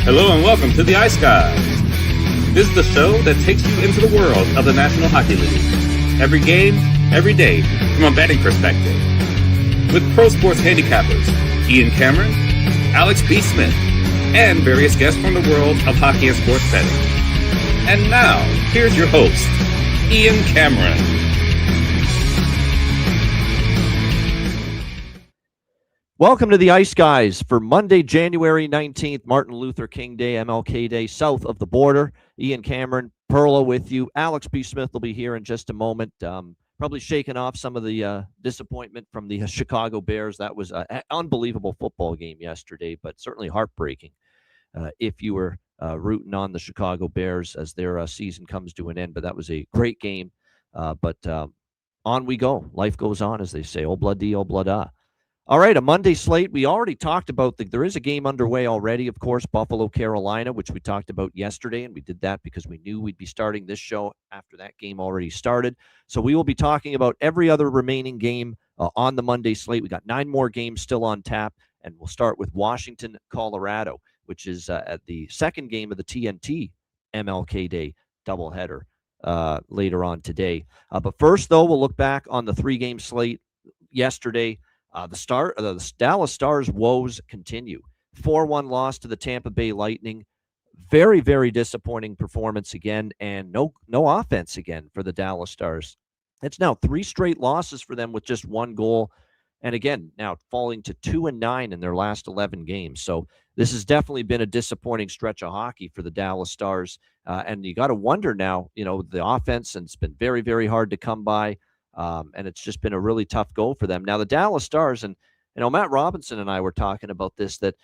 Hello and welcome to the Ice Guys. This is the show that takes you into the world of the National Hockey League. Every game, every day, from a betting perspective. With pro sports handicappers, Ian Cameron, Alex B. Smith, and various guests from the world of hockey and sports betting. And now, here's your host, Ian Cameron. Welcome to the Ice Guys for Monday, January 19th, Martin Luther King Day, MLK Day, south of the border. Ian Cameron, Perlo with you. Alex B. Smith will be here in just a moment. Probably shaking off some of the disappointment from the Chicago Bears. That was an unbelievable football game yesterday, but certainly heartbreaking if you were rooting on the Chicago Bears as their season comes to an end. But that was a great game. But on we go. Life goes on, as they say. Old blood D, old blood ah. All right, a Monday slate. We already talked about there is a game underway already, of course, Buffalo, Carolina, which we talked about yesterday, and we did that because we knew we'd be starting this show after that game already started. So we will be talking about every other remaining game on the Monday slate. We got 9 more games still on tap, and we'll start with Washington, Colorado, which is at the second game of the TNT MLK Day doubleheader later on today. But first, though, we'll look back on the 3-game slate yesterday. The Dallas Stars' woes continue. 4-1 loss to the Tampa Bay Lightning. Very, very disappointing performance again, and no offense again for the Dallas Stars. It's now 3 straight losses for them with just 1 goal, and again, now falling to 2-9 in their last 11 games. So this has definitely been a disappointing stretch of hockey for the Dallas Stars, and you got to wonder now, the offense, and it's been very, very hard to come by. And it's just been a really tough go for them. Now, the Dallas Stars, and Matt Robinson and I were talking about this, that,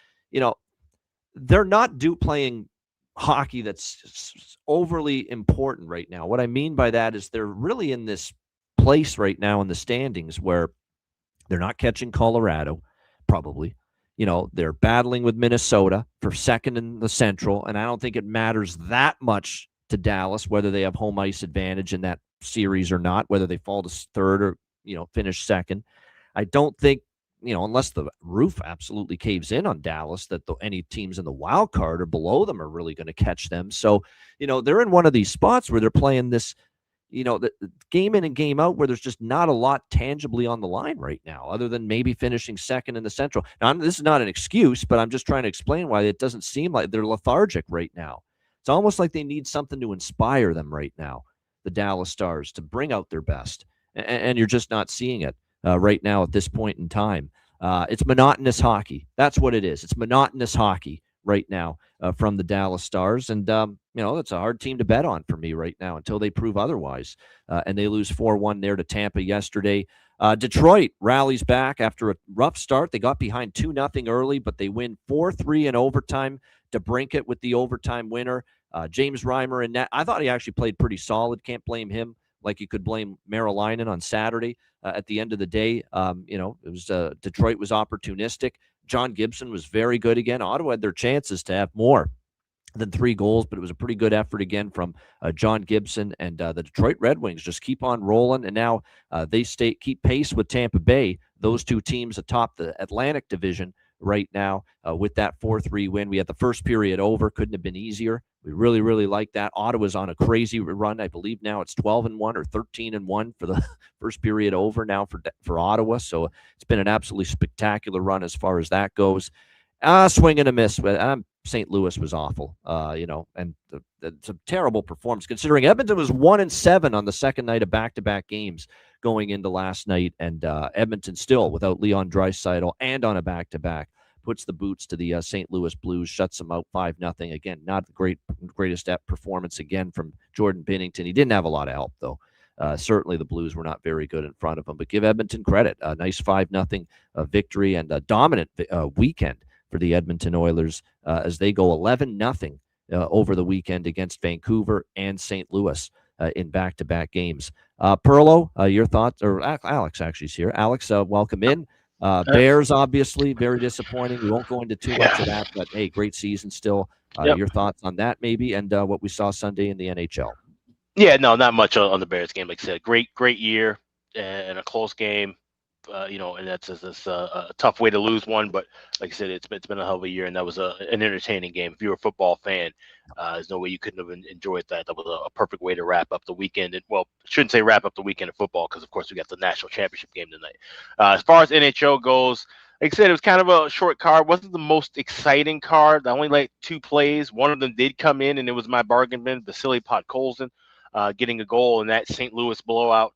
they're not playing hockey that's overly important right now. What I mean by that is they're really in this place right now in the standings where they're not catching Colorado, probably. They're battling with Minnesota for second in the Central, and I don't think it matters that much to Dallas whether they have home ice advantage in that series or not, whether they fall to third or finish second. I don't think unless the roof absolutely caves in on Dallas, that any teams in the wild card or below them are really going to catch them. So they're in one of these spots where they're playing this the game in and game out where there's just not a lot tangibly on the line right now, other than maybe finishing second in the Central. Now, this is not an excuse, but I'm just trying to explain why it doesn't seem like they're lethargic right now. It's almost like they need something to inspire them right now, the Dallas Stars, to bring out their best. And you're just not seeing it right now at this point in time. It's monotonous hockey. That's what it is. It's monotonous hockey right now from the Dallas Stars. And, it's a hard team to bet on for me right now until they prove otherwise. And they lose 4-1 there to Tampa yesterday. Detroit rallies back after a rough start. They got behind 2-0 early, but they win 4-3 in overtime to brink it with the overtime winner. James Reimer in net. I thought he actually played pretty solid. Can't blame him like you could blame Merrilainen on Saturday. At the end of the day, it was Detroit was opportunistic. John Gibson was very good again. Ottawa had their chances to have more than 3 goals, but it was a pretty good effort again from John Gibson, and the Detroit Red Wings just keep on rolling, and now they keep pace with Tampa Bay. Those 2 teams atop the Atlantic Division right now with that 4-3 win. We had the first period over. Couldn't have been easier. We really, really like that. Ottawa's on a crazy run. I believe now it's 12-1 or 13-1 for the first period over now for Ottawa. So it's been an absolutely spectacular run as far as that goes. Swing and a miss. St. Louis was awful, and it's a terrible performance considering Edmonton was 1-7 on the second night of back-to-back games going into last night, and Edmonton still without Leon Draisaitl and on a back-to-back puts the boots to the St. Louis Blues, shuts them out 5-0. Again, not the greatest performance again from Jordan Binnington. He didn't have a lot of help though. Certainly the Blues were not very good in front of him, but give Edmonton credit. A nice 5-0 victory and a dominant weekend for the Edmonton Oilers as they go 11-0 over the weekend against Vancouver and St. Louis in back-to-back games. Perlo, your thoughts? Or Alex actually is here. Alex, welcome in. Bears, obviously, very disappointing. We won't go into too much of that, but hey, great season still. Your thoughts on that maybe, and what we saw Sunday in the NHL? Yeah, no, not much on the Bears game. Like I said, great year and a close game. and that's a tough way to lose one. But like I said, it's been a hell of a year, and that was an entertaining game. If you're a football fan, there's no way you couldn't have enjoyed that. That was a perfect way to wrap up the weekend. And, well, shouldn't say wrap up the weekend of football because, of course, we got the national championship game tonight. As far as NHL goes, like I said, it was kind of a short card. Wasn't the most exciting card. I only like 2 plays. One of them did come in, and it was my bargain bin, Vasily Podkolzin, getting a goal in that St. Louis blowout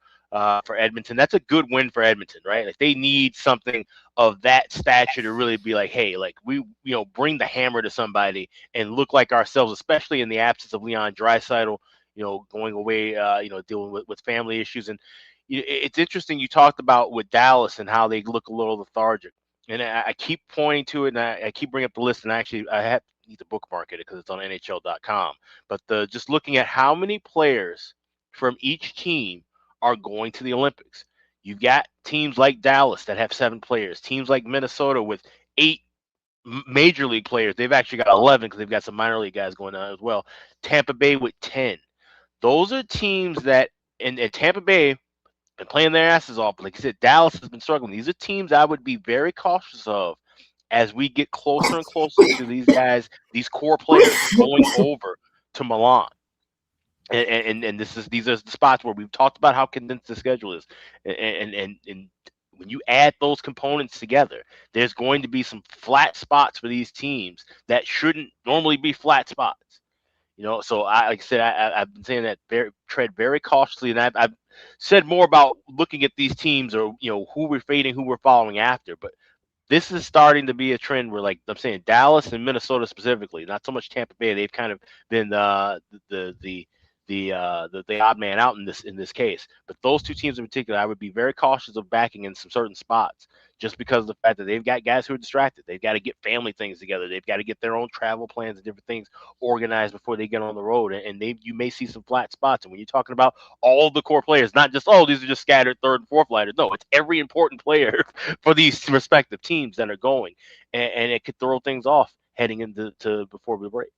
for Edmonton. That's a good win for Edmonton, right? Like, they need something of that stature to really be like, hey, like, we bring the hammer to somebody and look like ourselves, especially in the absence of Leon Draisaitl, going away, dealing with family issues. And it's interesting. You talked about with Dallas and how they look a little lethargic. And I keep pointing to it, and I keep bringing up the list, and actually I need to bookmark it because it's on NHL.com. But just looking at how many players from each team are going to the Olympics. You've got teams like Dallas that have 7 players, teams like Minnesota with 8 major league players. They've actually got 11 because they've got some minor league guys going on as well. Tampa Bay with 10. Those are teams that, and Tampa Bay, been playing their asses off. Like I said, Dallas has been struggling. These are teams I would be very cautious of as we get closer and closer to these guys, these core players going over to Milan. And these are the spots where we've talked about how condensed the schedule is. And when you add those components together, there's going to be some flat spots for these teams that shouldn't normally be flat spots. So like I said, I've been saying that tread very cautiously, and I've said more about looking at these teams or who we're fading, who we're following after. But this is starting to be a trend where, like I'm saying, Dallas and Minnesota specifically, not so much Tampa Bay. They've kind of been the odd man out in this case. But those 2 teams in particular, I would be very cautious of backing in some certain spots, just because of the fact that they've got guys who are distracted. They've got to get family things together. They've got to get their own travel plans and different things organized before they get on the road. And you may see some flat spots. And when you're talking about all the core players, not just, these are just scattered 3rd and 4th liners. No, it's every important player for these respective teams that are going. And it could throw things off heading into before the break.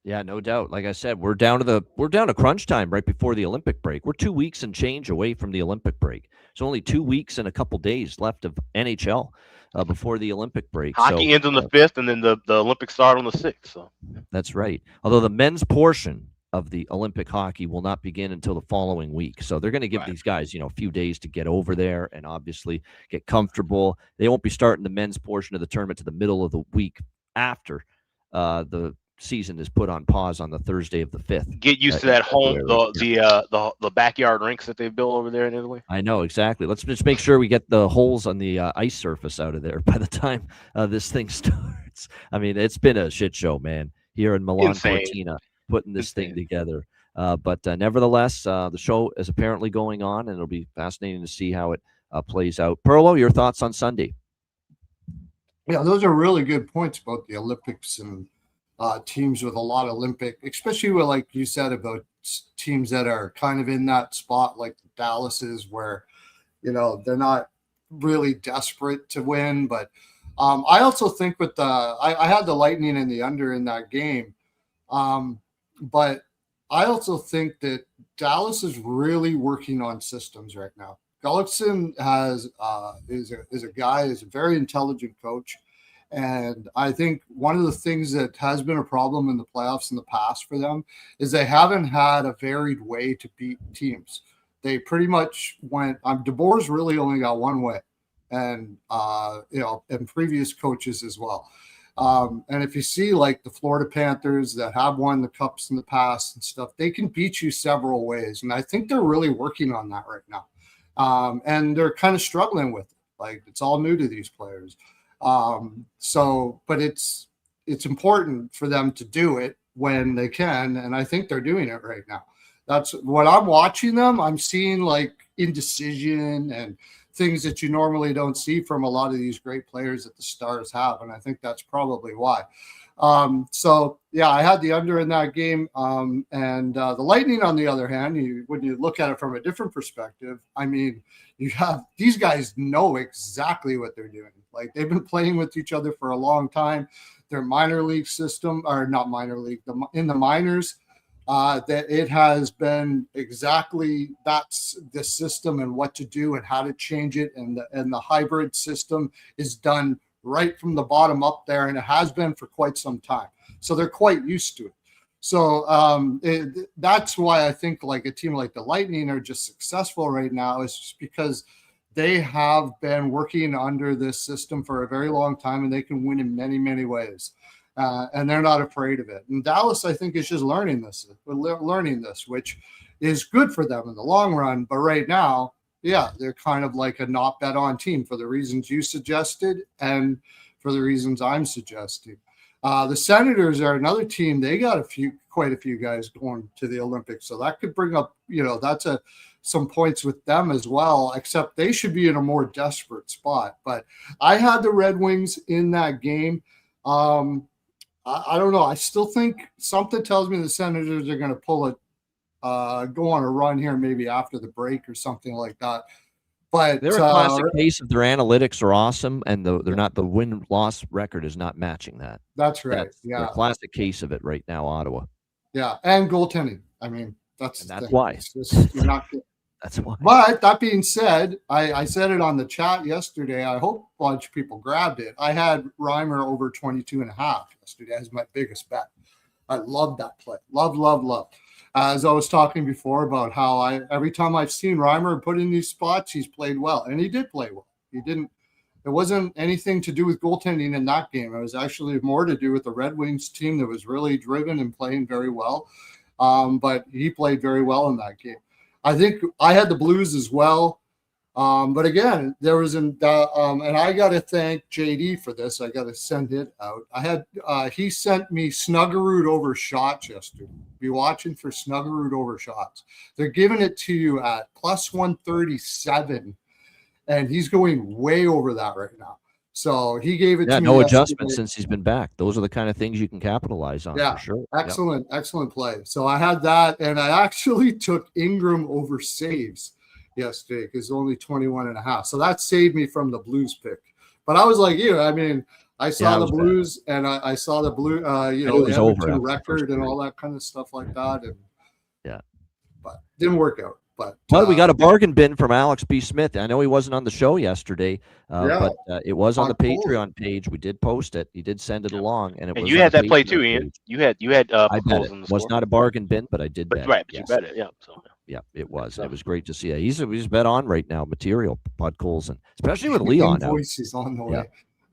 Yeah, no doubt. Like I said, we're down to crunch time right before the Olympic break. We're 2 weeks and change away from the Olympic break. So only 2 weeks and a couple days left of NHL before the Olympic break. Hockey ends on the 5th, and then the Olympics start on the 6th. So that's right. Although the men's portion of the Olympic hockey will not begin until the following week. So they're going to give these guys, a few days to get over there and obviously get comfortable. They won't be starting the men's portion of the tournament to the middle of the week after the season is put on pause on the Thursday of the 5th. Get used to that home, the backyard rinks that they've built over there in Italy. I know, exactly. Let's just make sure we get the holes on the ice surface out of there by the time this thing starts. I mean, it's been a shit show, man, here in Milan Cortina, putting this thing together. But nevertheless, the show is apparently going on, and it'll be fascinating to see how it plays out. Perlo, your thoughts on Sunday? Yeah, those are really good points about the Olympics and teams with a lot of Olympic, especially with, like you said, about teams that are kind of in that spot, like Dallas is, where, they're not really desperate to win. But I also think with I had the Lightning and the under in that game. But I also think that Dallas is really working on systems right now. Gullickson is a very intelligent coach. And I think one of the things that has been a problem in the playoffs in the past for them is they haven't had a varied way to beat teams. They pretty much went DeBoer's really only got one way, and and previous coaches as well. And if you see like the Florida Panthers that have won the cups in the past and stuff, they can beat you several ways. And I think they're really working on that right now. And they're kind of struggling with it. Like, it's all new to these players. But it's important for them to do it when they can. And I think they're doing it right now. That's what I'm watching them. I'm seeing like indecision and things that you normally don't see from a lot of these great players that the Stars have. And I think that's probably why. I had the under in that game. And the Lightning, on the other hand, when you look at it from a different perspective, I mean, you have these guys know exactly what they're doing. Like, they've been playing with each other for a long time. Their minor league system, or not minor league, in the minors, that it has been exactly that's the system and what to do and how to change it. And the hybrid system is done right from the bottom up there. And it has been for quite some time. So they're quite used to it. So that's why I think like a team like the Lightning are just successful right now, is just because they have been working under this system for a very long time, and they can win in many, many ways. And they're not afraid of it. And Dallas, I think, is just learning this, which is good for them in the long run. But right now, yeah, they're kind of like a not bet on team for the reasons you suggested and for the reasons I'm suggesting. The Senators are another team. They got quite a few guys going to the Olympics. So that could bring up, that's some points with them as well, except they should be in a more desperate spot. But I had the Red Wings in that game. I don't know. I still think something tells me the Senators are going to pull it, go on a run here, maybe after the break or something like that. But they're a classic case of their analytics are awesome, and they're not, the win-loss record is not matching that. That's right. Yeah, a classic case of it right now, Ottawa. Yeah, and goaltending. I mean, that's why. You're not. That's why. But that being said, I said it on the chat yesterday. I hope a bunch of people grabbed it. I had Reimer over 22.5 yesterday as my biggest bet. I love that play. Love. As I was talking before about how every time I've seen Reimer put in these spots, he's played well. And he did play well. It wasn't anything to do with goaltending in that game. It was actually more to do with the Red Wings team that was really driven and playing very well. But he played very well in that game. I think I had the Blues as well. But again, there was and I got to thank JD for this. I got to send it out. He sent me Snuggerud over shots yesterday. Be watching for Snuggerud over shots. They're giving it to you at plus 137, and he's going way over that right now. So he gave it to me. No adjustment since he's been back. Those are the kind of things you can capitalize on. Yeah, for sure. Excellent play. So I had that, and I actually took Ingram over saves yesterday because only 21.5. So that saved me from the Blues pick. But I was like you. I mean, I saw the Blues, and I saw the Blue, the Everton record and all that kind of stuff like that. And but didn't work out. But we got a bargain bin from Alex B. Smith. I know he wasn't on the show yesterday, but it was on the Patreon page. We did post it. He did send it along, and you had that play too, Ian. You had. I bet it was not a bargain bin, but I did bet. Right, but you bet it. Yeah. So. Yeah, it was. It was great to see. He's bet on right now. Material Bud Colson, especially with Leon. Invoices on the way.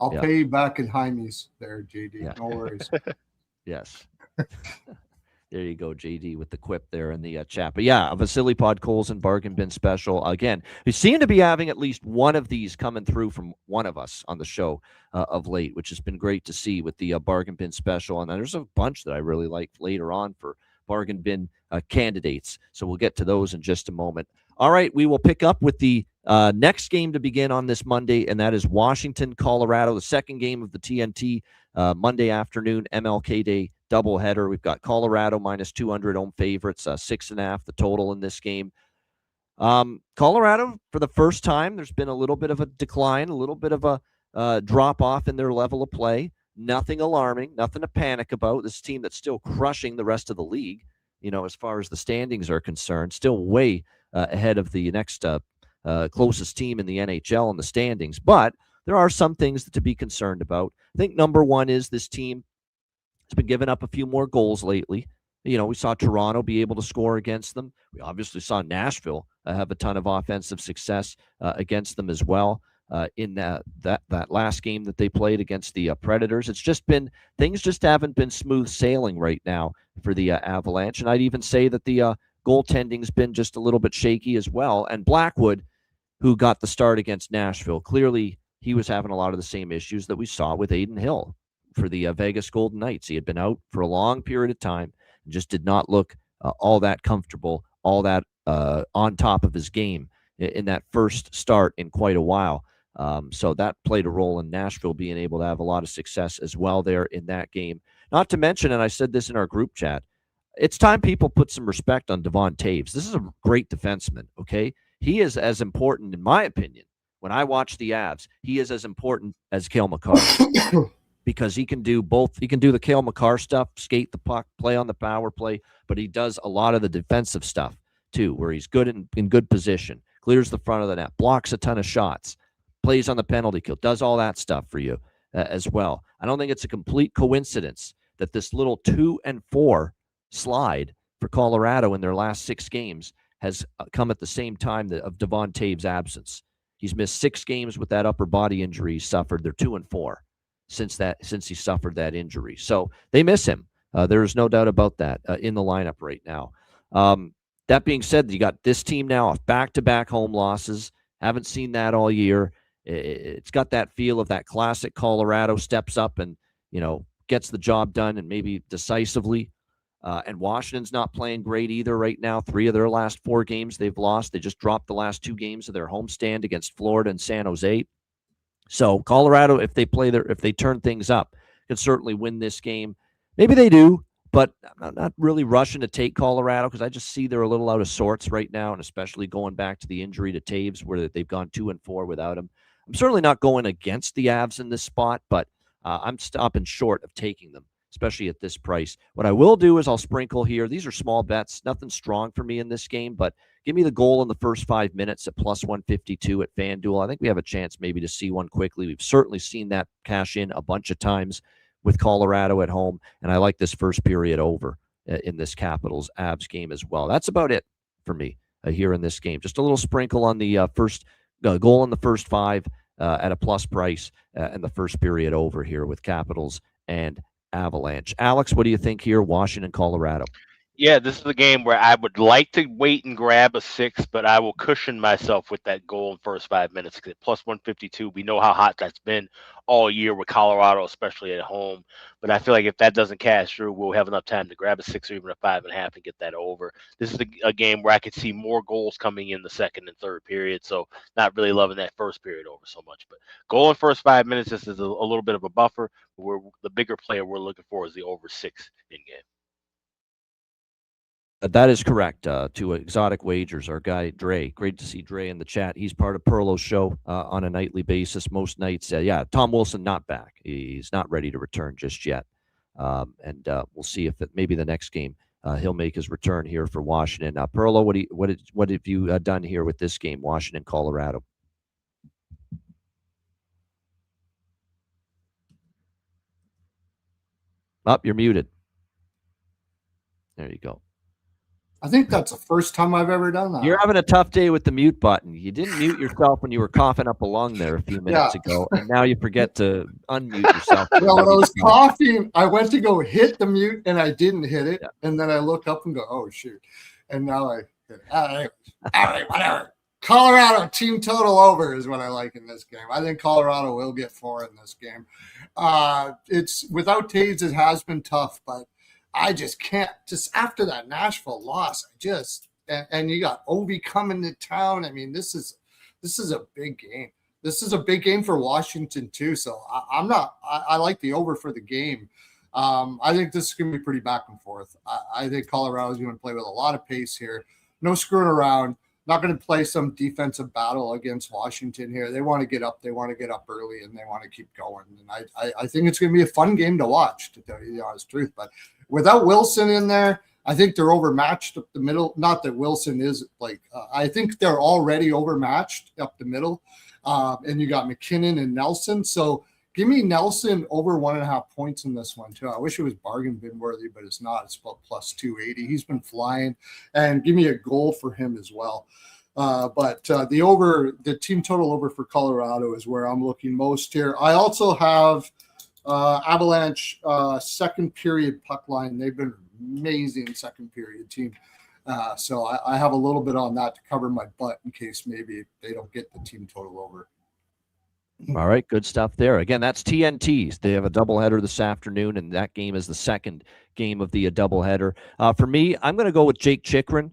I'll pay you back in Jaime's there, JD. Yeah. No worries. Yes. There you go, JD, with the quip there in the chat. But yeah, Vasily Podkolzin bargain bin special. Again, we seem to be having at least one of these coming through from one of us on the show of late, which has been great to see with the bargain bin special. And then there's a bunch that I really liked later on for bargain bin candidates. So we'll get to those in just a moment. All right, we will pick up with the next game to begin on this Monday, and that is Washington, Colorado, the second game of the TNT Monday afternoon MLK Day doubleheader. We've got Colorado minus 200 home favorites, 6.5 the total in this game. Colorado, for the first time, there's been a little bit of a decline, a little bit of a drop off in their level of play. Nothing alarming, nothing to panic about. This team that's still crushing the rest of the league, as far as the standings are concerned, still way ahead of the next closest team in the NHL in the standings. But there are some things to be concerned about. I think number one is this team has been giving up a few more goals lately. We saw Toronto be able to score against them. We obviously saw Nashville have a ton of offensive success against them as well in that last game that they played against the Predators. It's just been, things just haven't been smooth sailing right now for the Avalanche. And I'd even say that the goaltending's been just a little bit shaky as well. And Blackwood, who got the start against Nashville, clearly he was having a lot of the same issues that we saw with Adin Hill for the Vegas Golden Knights. He had been out for a long period of time and just did not look all that comfortable, all that on top of his game in that first start in quite a while. So that played a role in Nashville being able to have a lot of success as well there in that game. Not to mention, and I said this in our group chat, it's time people put some respect on Devon Taves. This is a great defenseman, okay? He is as important, in my opinion, when I watch the Avs, he is as important as Cale Makar. because he can do both. He can do the Cale Makar stuff, skate the puck, play on the power play, but he does a lot of the defensive stuff too, where he's good in good position, clears the front of the net, blocks a ton of shots, plays on the penalty kill, does all that stuff for you as well. I don't think it's a complete coincidence that this little 2-4 slide for Colorado in their last 6 games has come at the same time of Devon Toews' absence. He's missed 6 games with that upper body injury he suffered. They're 2-4 since he suffered that injury. So they miss him. There is no doubt about that in the lineup right now. That being said, you got this team now off back-to-back home losses. Haven't seen that all year. It's got that feel of that classic Colorado steps up and, gets the job done and maybe decisively. And Washington's not playing great either right now. 3 of their last 4 games they've lost. They just dropped the last 2 games of their homestand against Florida and San Jose. So Colorado, if they turn things up, can certainly win this game. Maybe they do, but I'm not really rushing to take Colorado because I just see they're a little out of sorts right now, and especially going back to the injury to Toews where they've gone 2-4 without him. I'm certainly not going against the Avs in this spot, but I'm stopping short of taking them, especially at this price. What I will do is I'll sprinkle here. These are small bets, nothing strong for me in this game, but give me the goal in the first 5 minutes at plus 152 at FanDuel. I think we have a chance maybe to see one quickly. We've certainly seen that cash in a bunch of times with Colorado at home, and I like this first period over in this Capitals Avs game as well. That's about it for me here in this game. Just a little sprinkle on the first goal in the first 5 at a plus price and the first period over here with Capitals and Avalanche. Alex, what do you think here? Washington, Colorado. Yeah, this is the game where I would like to wait and grab a 6, but I will cushion myself with that goal in first 5 minutes. Because plus 152, we know how hot that's been all year with Colorado, especially at home. But I feel like if that doesn't cash through, we'll have enough time to grab a 6 or even a 5.5 and get that over. This is a game where I could see more goals coming in the second and third period. So not really loving that first period over so much. But goal in first 5 minutes, this is a little bit of a buffer. Where the bigger player we're looking for is the over 6 in game. That is correct. To Exotic Wagers, our guy Dre. Great to see Dre in the chat. He's part of Perlo's show on a nightly basis. Most nights, Tom Wilson not back. He's not ready to return just yet. And we'll see if maybe the next game he'll make his return here for Washington. Perlo, what have you done here with this game, Washington, Colorado? You're muted. There you go. I think that's the first time I've ever done that. You're having a tough day with the mute button. You didn't mute yourself when you were coughing up a lung there a few minutes ago, and now you forget to unmute yourself. Well, when I was coughing, I went to go hit the mute, and I didn't hit it. Yeah. And then I look up and go, oh, shoot. And now I hit it. All right, whatever. Colorado team total over is what I like in this game. I think Colorado will get 4 in this game. It's without Toews, it has been tough, but I just can't. Just after that Nashville loss, and you got Ovi coming to town. I mean, this is a big game. This is a big game for Washington too. So I like the over for the game. I think this is going to be pretty back and forth. I think Colorado is going to play with a lot of pace here. No screwing around. Not going to play some defensive battle against Washington here. They want to get up. They want to get up early, and they want to keep going. And I think it's going to be a fun game to watch, to tell you the honest truth. But without Wilson in there, I think they're overmatched up the middle. Not that Wilson is I think they're already overmatched up the middle. And you got McKinnon and Nelson. So give me Nelson over 1.5 points in this one, too. I wish it was bargain bin worthy, but it's not. It's about plus 280. He's been flying. And give me a goal for him as well. But the team total over for Colorado is where I'm looking most here. I also have Avalanche second period puck line. They've been amazing second period team. So I have a little bit on that to cover my butt in case maybe they don't get the team total over. All right, good stuff there. Again, that's TNTs. They have a doubleheader this afternoon, and that game is the second game of the doubleheader. For me, I'm going to go with Jake Chychrun,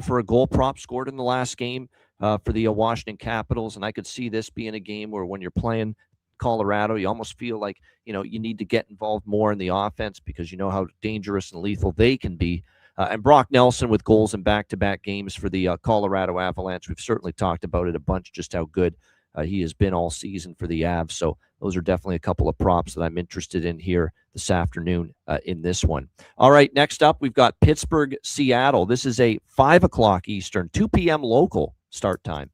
for a goal prop scored in the last game for the Washington Capitals, and I could see this being a game where when you're playing Colorado, you almost feel like, you need to get involved more in the offense because you know how dangerous and lethal they can be. And Brock Nelson with goals in back-to-back games for the Colorado Avalanche. We've certainly talked about it a bunch, just how good he has been all season for the Avs. So those are definitely a couple of props that I'm interested in here this afternoon in this one. All right, next up, we've got Pittsburgh, Seattle. This is a 5 o'clock Eastern, 2 p.m. local start time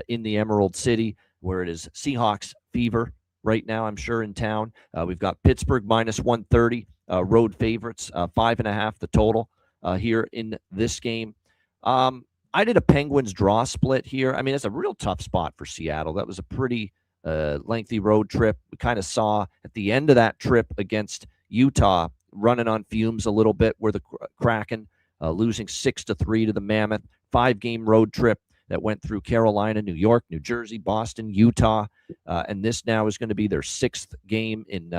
in the Emerald City, where it is Seahawks fever right now, I'm sure, in town. We've got Pittsburgh minus 130, road favorites, 5.5 the total here in this game. I did a Penguins draw split here. I mean, it's a real tough spot for Seattle. That was a pretty lengthy road trip. We kind of saw at the end of that trip against Utah running on fumes a little bit, where the Kraken losing 6-3 to the Mammoth. 5-game road trip that went through Carolina, New York, New Jersey, Boston, Utah, and this now is going to be their 6th game in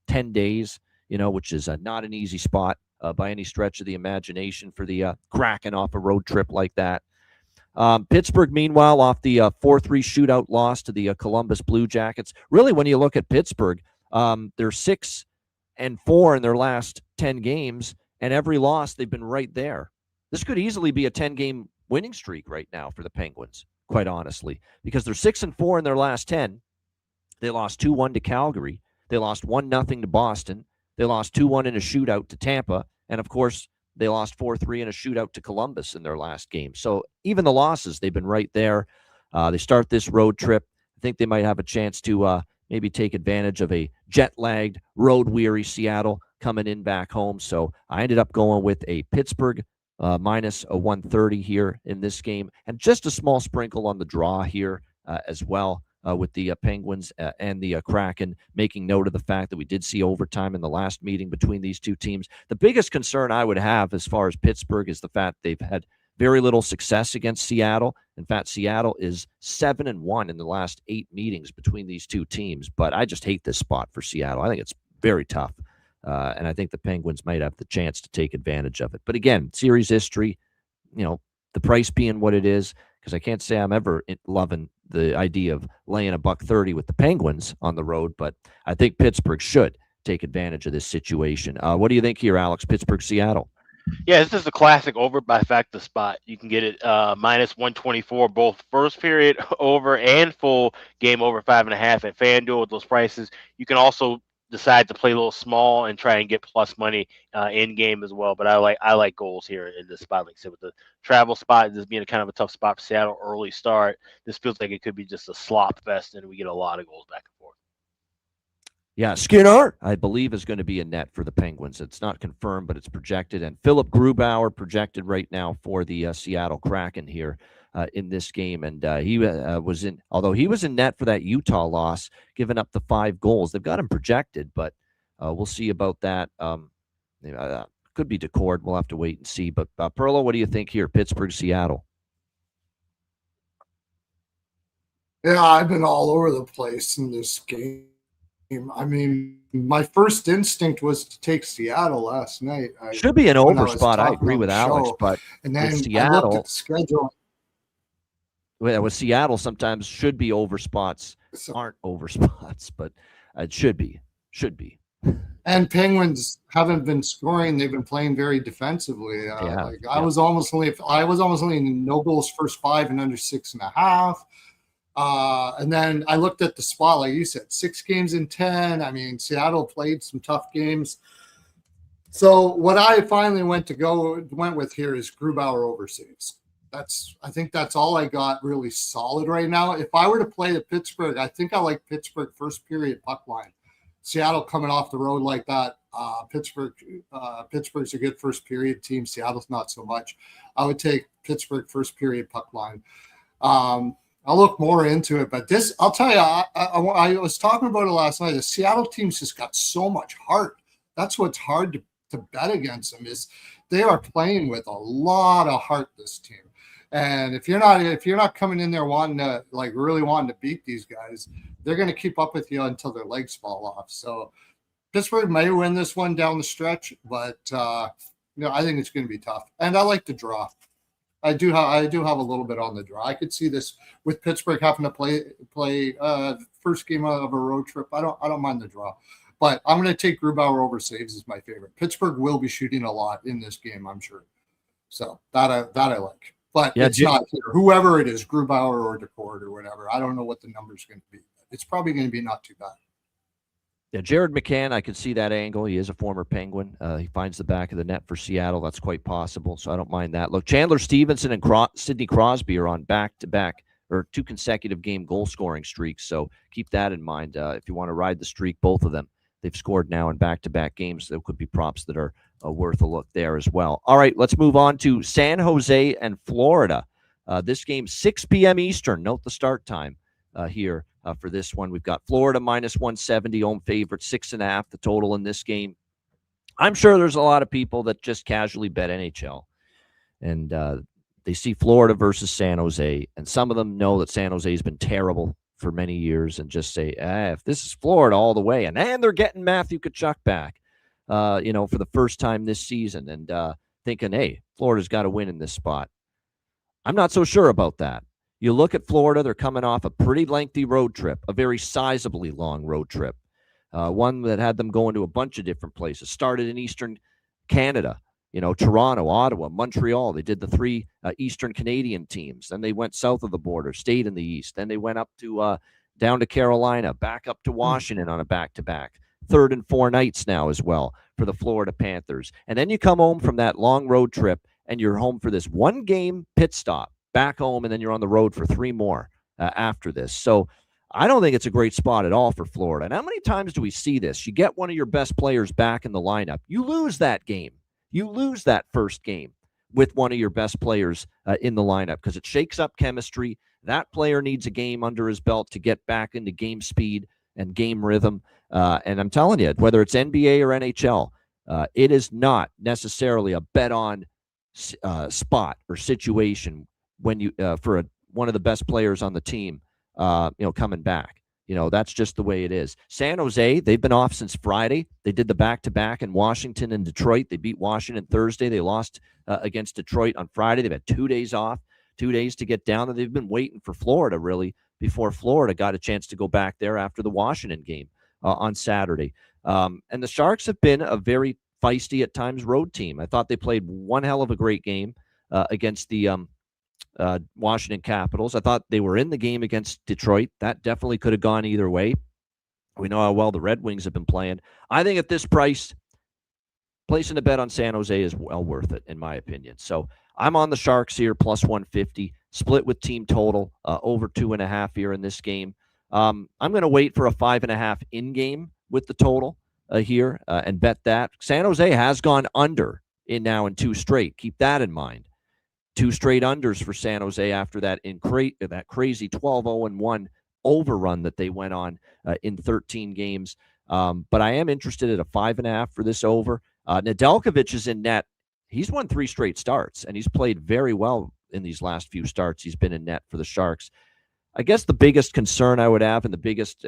10 days, which is not an easy spot by any stretch of the imagination for the Kraken off a road trip like that. Pittsburgh, meanwhile, off the 4-3 shootout loss to the Columbus Blue Jackets. Really, when you look at Pittsburgh, they're 6-4 in their last 10 games, and every loss, they've been right there. This could easily be a 10-game winning streak right now for the Penguins, quite honestly, because they're 6-4 in their last 10. They lost 2-1 to Calgary. They lost 1-0 to Boston. They lost 2-1 in a shootout to Tampa. And, of course, they lost 4-3 in a shootout to Columbus in their last game. So even the losses, they've been right there. They start this road trip. I think they might have a chance to maybe take advantage of a jet-lagged, road-weary Seattle coming in back home. So I ended up going with a Pittsburgh minus a 130 here in this game, and just a small sprinkle on the draw here as well with the Penguins and the Kraken, making note of the fact that we did see overtime in the last meeting between these two teams. The biggest concern I would have as far as Pittsburgh is the fact they've had very little success against Seattle. In fact, Seattle is 7-1 in the last 8 meetings between these two teams, but I just hate this spot for Seattle. I think it's very tough. And I think the Penguins might have the chance to take advantage of it. But again, series history, the price being what it is, because I can't say I'm ever loving the idea of laying $130 with the Penguins on the road, but I think Pittsburgh should take advantage of this situation. What do you think here, Alex? Pittsburgh, Seattle? Yeah, this is a classic over by factor spot. You can get it minus 124, both first period over and full game over 5.5 at FanDuel with those prices. You can also decide to play a little small and try and get plus money in game as well. But I like goals here in this spot. Like I said, with the travel spot, this being a kind of a tough spot for Seattle, early start, this feels like it could be just a slop fest, and we get a lot of goals back and forth. Yeah, Skinner, I believe, is going to be a net for the Penguins. It's not confirmed, but it's projected. And Philip Grubauer projected right now for the Seattle Kraken here in this game. And he was in, although he was in net for that Utah loss, giving up the 5 goals. They've got him projected, but we'll see about that. Could be Decord. We'll have to wait and see. But Perlo, what do you think here? Pittsburgh, Seattle. Yeah, I've been all over the place in this game. I mean, my first instinct was to take Seattle last night. Should be an over spot. I agree with Alex, but and then with Seattle, I looked at the schedule. With Seattle, sometimes should be over spots, aren't over spots, but it should be. And Penguins haven't been scoring; they've been playing very defensively. I was almost only in no goals first 5 and under 6.5. And then I looked at the spot, like you said, 6 games in 10. I mean, Seattle played some tough games. So what I finally went with here is Grubauer over saves. I think that's all I got really solid right now. If I were to play the Pittsburgh, I think I like Pittsburgh first period puck line. Seattle coming off the road like that. Pittsburgh's a good first period team. Seattle's not so much. I would take Pittsburgh first period puck line. I'll look more into it, but this, I'll tell you, I was talking about it last night. The Seattle team's just got so much heart. That's what's hard to bet against them, is they are playing with a lot of heart, this team. And if you're not coming in there really wanting to beat these guys, they're going to keep up with you until their legs fall off. So Pittsburgh may win this one down the stretch, but I think it's going to be tough. And I like the draw. I do have a little bit on the draw. I could see this with Pittsburgh having to play first game of a road trip. I don't mind the draw, but I'm going to take Grubauer over saves as my favorite. Pittsburgh will be shooting a lot in this game, I'm sure. So that I like. but Yeah, it's not here. Whoever it is, Grubauer or DeCord or whatever, I don't know what the number's going to be. It's probably going to be not too bad. Yeah, Jared McCann, I could see that angle. He is a former Penguin. He finds the back of the net for Seattle. That's quite possible, so I don't mind that. Look, Chandler Stevenson and Sidney Crosby are on back-to-back or 2 consecutive game goal-scoring streaks, so keep that in mind if you want to ride the streak, both of them. They've scored now in back-to-back games. There could be props that are worth a look there as well. All right, let's move on to San Jose and Florida. This game, 6 p.m. Eastern. Note the start time here. For this one, we've got Florida minus 170, home favorite, 6.5, the total in this game. I'm sure there's a lot of people that just casually bet NHL, and they see Florida versus San Jose, and some of them know that San Jose has been terrible for many years and just say, if this is Florida all the way, and they're getting Matthew Tkachuk back, for the first time this season, and thinking, hey, Florida's got to win in this spot. I'm not so sure about that. You look at Florida, they're coming off a pretty lengthy road trip, a very sizably long road trip, one that had them going to a bunch of different places. Started in Eastern Canada, Toronto, Ottawa, Montreal. They did the 3 Eastern Canadian teams. Then they went south of the border, stayed in the East. Then they went up to down to Carolina, back up to Washington on a back-to-back. 3rd and 4 nights now as well for the Florida Panthers. And then you come home from that long road trip, and you're home for this 1-game pit stop. Back home, and then you're on the road for 3 more after this. So I don't think it's a great spot at all for Florida. And how many times do we see this? You get one of your best players back in the lineup. You lose that game. You lose that first game with one of your best players in the lineup because it shakes up chemistry. That player needs a game under his belt to get back into game speed and game rhythm. And I'm telling you, whether it's NBA or NHL, it is not necessarily a bet-on spot or situation when you for one of the best players on the team, coming back. That's just the way it is. San Jose, they've been off since Friday. They did the back-to-back in Washington and Detroit. They beat Washington Thursday. They lost against Detroit on Friday. They've had 2 days off, 2 days to get down, and they've been waiting for Florida, really, before Florida got a chance to go back there after the Washington game on Saturday. And the Sharks have been a very feisty, at times, road team. I thought they played one hell of a great game against the Washington Capitals. I thought they were in the game against Detroit. That definitely could have gone either way. We know how well the Red Wings have been playing. I think at this price, placing a bet on San Jose is well worth it, in my opinion. So I'm on the Sharks here, plus 150, split with team total, over 2.5 here in this game. I'm going to wait for a 5.5 in-game with the total here and bet that. San Jose has gone under in 2 straight. Keep that in mind. 2 straight unders for San Jose after that that crazy 12-0-1 overrun that they went on in 13 games. But I am interested at a 5.5 for this over. Nedeljkovic is in net. He's won 3 straight starts, and he's played very well in these last few starts. He's been in net for the Sharks. I guess the biggest concern I would have and the biggest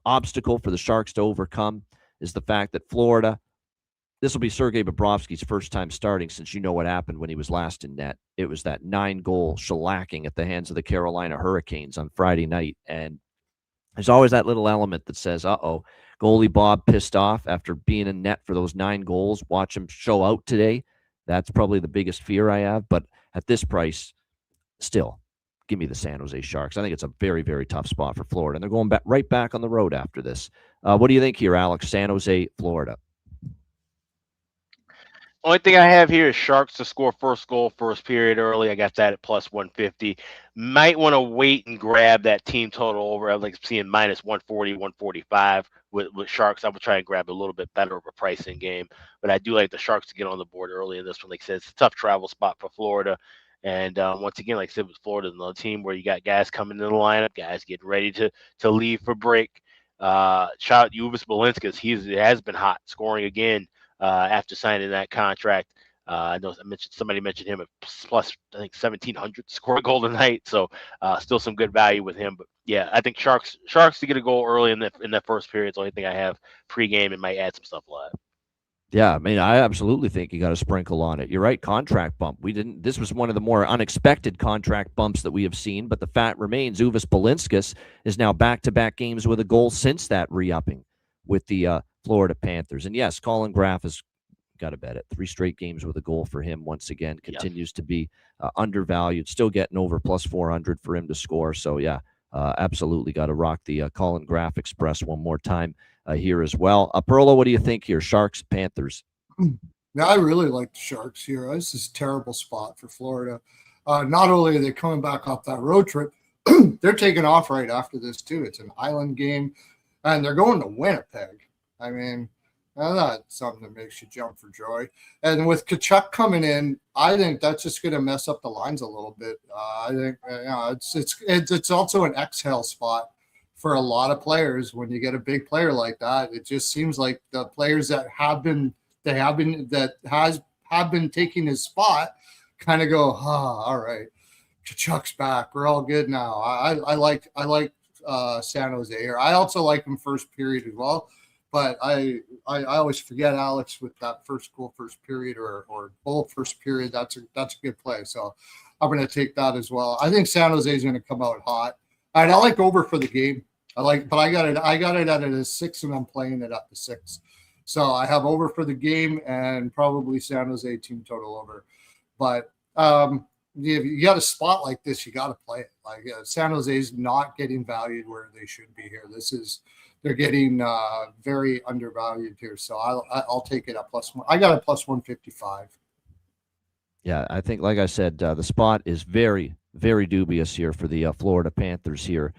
obstacle for the Sharks to overcome is the fact that Florida, this will be Sergei Bobrovsky's first time starting since what happened when he was last in net. It was that 9-goal shellacking at the hands of the Carolina Hurricanes on Friday night. And there's always that little element that says, goalie Bob pissed off after being in net for those 9 goals. Watch him show out today. That's probably the biggest fear I have. But at this price, still, give me the San Jose Sharks. I think it's a very, very tough spot for Florida. And they're going right back on the road after this. What do you think here, Alex? San Jose, Florida. Only thing I have here is Sharks to score first goal, first period early. I got that at plus 150. Might want to wait and grab that team total over. I like seeing minus 140, 145 with Sharks. I would try and grab a little bit better of a pricing game. But I do like the Sharks to get on the board early in this one. Like I said, it's a tough travel spot for Florida. And once again, like I said, with Florida, another team where you got guys coming in the lineup, guys getting ready to leave for break. Shout out Uvis Balinskis. He has been hot, scoring again. After signing that contract. I know somebody mentioned him at plus, I think, 1,700 score goal tonight. So still some good value with him. But yeah, I think Sharks to get a goal early in that first period is the only thing I have pregame and might add some stuff live. Yeah, I mean, I absolutely think you got to sprinkle on it. You're right, contract bump. This was one of the more unexpected contract bumps that we have seen, but the fact remains Uvis Balinskis is now back-to-back games with a goal since that re-upping with the Florida Panthers. And yes, Colin Graff has got to bet it. 3 straight games with a goal for him once again. Continues to be undervalued. Still getting over plus 400 for him to score. So, yeah, absolutely got to rock the Colin Graph Express one more time here as well. Perlo, what do you think here? Sharks, Panthers? Yeah, I really like the Sharks here. This is a terrible spot for Florida. Not only are they coming back off that road trip, they're taking off right after this, too. It's an island game, and they're going to Winnipeg. I mean, that's something that makes you jump for joy. And with Tkachuk coming in, I think that's just going to mess up the lines a little bit. I think it's also an exhale spot for a lot of players when you get a big player like that. It just seems like the players that have been taking his spot kind of go, all right, Tkachuk's back. We're all good now. I like San Jose here. I also like him first period as well, but I always forget Alex with that first goal, first period or goal first period. That's a good play. So I'm going to take that as well. I think San Jose is going to come out hot. And I like over for the game. But I got it at a 6, and I'm playing it at the 6. So I have over for the game and probably San Jose team total over. But you got a spot like this, you got to play it. San Jose's not getting valued where they should be here. They're getting very undervalued here. So I'll take it at +1. I got a +155. Yeah, I think, like I said, the spot is very, very dubious here for the Florida Panthers here.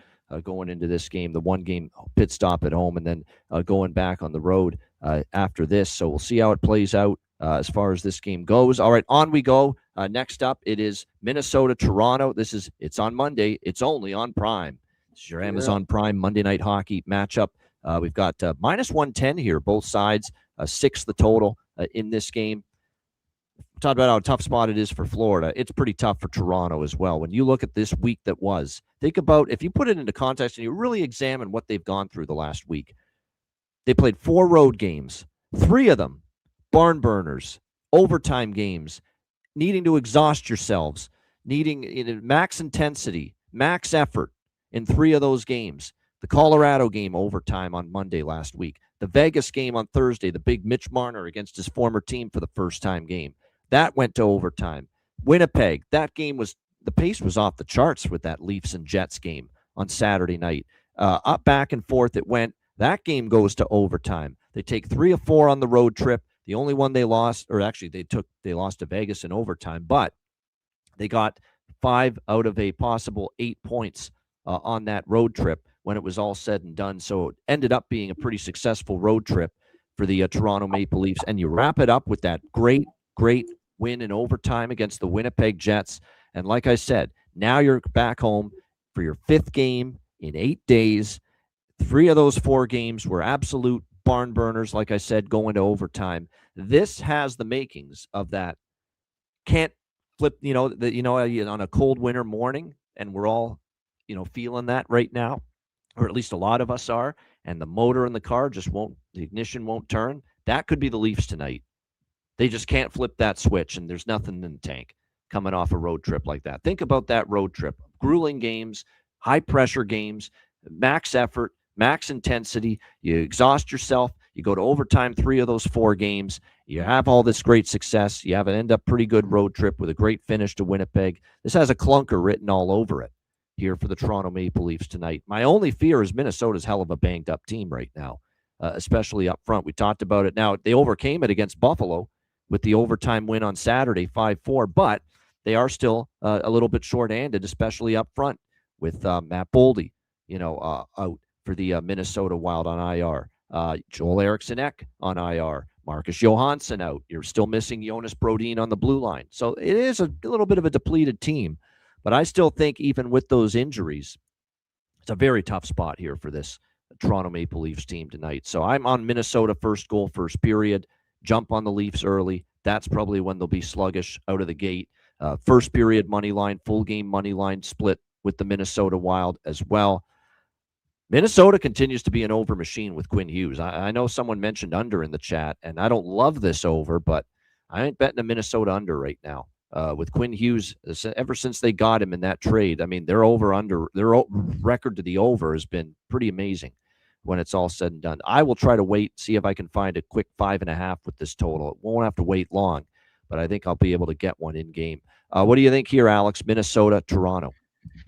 Going into this game, the 1-game pit stop at home, and then going back on the road after this. So we'll see how it plays out as far as this game goes. All right, on we go. Next up, it is Minnesota-Toronto. It's on Monday. It's only on Prime. This is your Amazon Prime Monday Night Hockey matchup. We've got -110 here, both sides, 6 the total in this game. Talked about how tough spot it is for Florida. It's pretty tough for Toronto as well. When you look at this week that was, think about if you put it into context and you really examine what they've gone through the last week. They played 4 road games, 3 of them barn burners, overtime games, needing to exhaust yourselves, needing max intensity, max effort in 3 of those games. The Colorado game overtime on Monday last week. The Vegas game on Thursday, the big Mitch Marner against his former team for the first time game. That went to overtime. Winnipeg, that game the pace was off the charts with that Leafs and Jets game on Saturday night. Up back and forth it went. That game goes to overtime. They take 3 of 4 on the road trip. The only one they lost, or actually they lost to Vegas in overtime, but they got 5 out of a possible 8 points on that road trip when it was all said and done. So it ended up being a pretty successful road trip for the Toronto Maple Leafs. And you wrap it up with that great win in overtime against the Winnipeg Jets. And like I said, now you're back home for your 5th game in 8 days. 3 of those 4 games were absolute barn burners, like I said, going to overtime. This has the makings of that. Can't flip, on a cold winter morning, and we're all, feeling that right now, or at least a lot of us are, and the motor in the car the ignition won't turn. That could be the Leafs tonight. They just can't flip that switch, and there's nothing in the tank coming off a road trip like that. Think about that road trip. Grueling games, high-pressure games, max effort, max intensity. You exhaust yourself. You go to overtime 3 of those 4 games. You have all this great success. You have an end-up pretty good road trip with a great finish to Winnipeg. This has a clunker written all over it here for the Toronto Maple Leafs tonight. My only fear is Minnesota's hell of a banged-up team right now, especially up front. We talked about it. Now, they overcame it against Buffalo with the overtime win on Saturday, 5-4, but they are still a little bit short-handed, especially up front with Matt Boldy, out for the Minnesota Wild on IR. Joel Eriksson-Ek on IR. Marcus Johansson out. You're still missing Jonas Brodin on the blue line. So it is a little bit of a depleted team, but I still think even with those injuries, it's a very tough spot here for this Toronto Maple Leafs team tonight. So I'm on Minnesota first goal, first period. Jump on the Leafs early. That's probably when they'll be sluggish out of the gate. First period money line, full game money line split with the Minnesota Wild as well. Minnesota continues to be an over machine with Quinn Hughes. I know someone mentioned under in the chat, and I don't love this over, but I ain't betting a Minnesota under right now. With Quinn Hughes, ever since they got him in that trade, I mean, their record to the over has been pretty amazing when it's all said and done. I will try to wait, see if I can find a quick 5.5 with this total. It won't have to wait long, but I think I'll be able to get one in game. What do you think here, Alex? Minnesota, Toronto.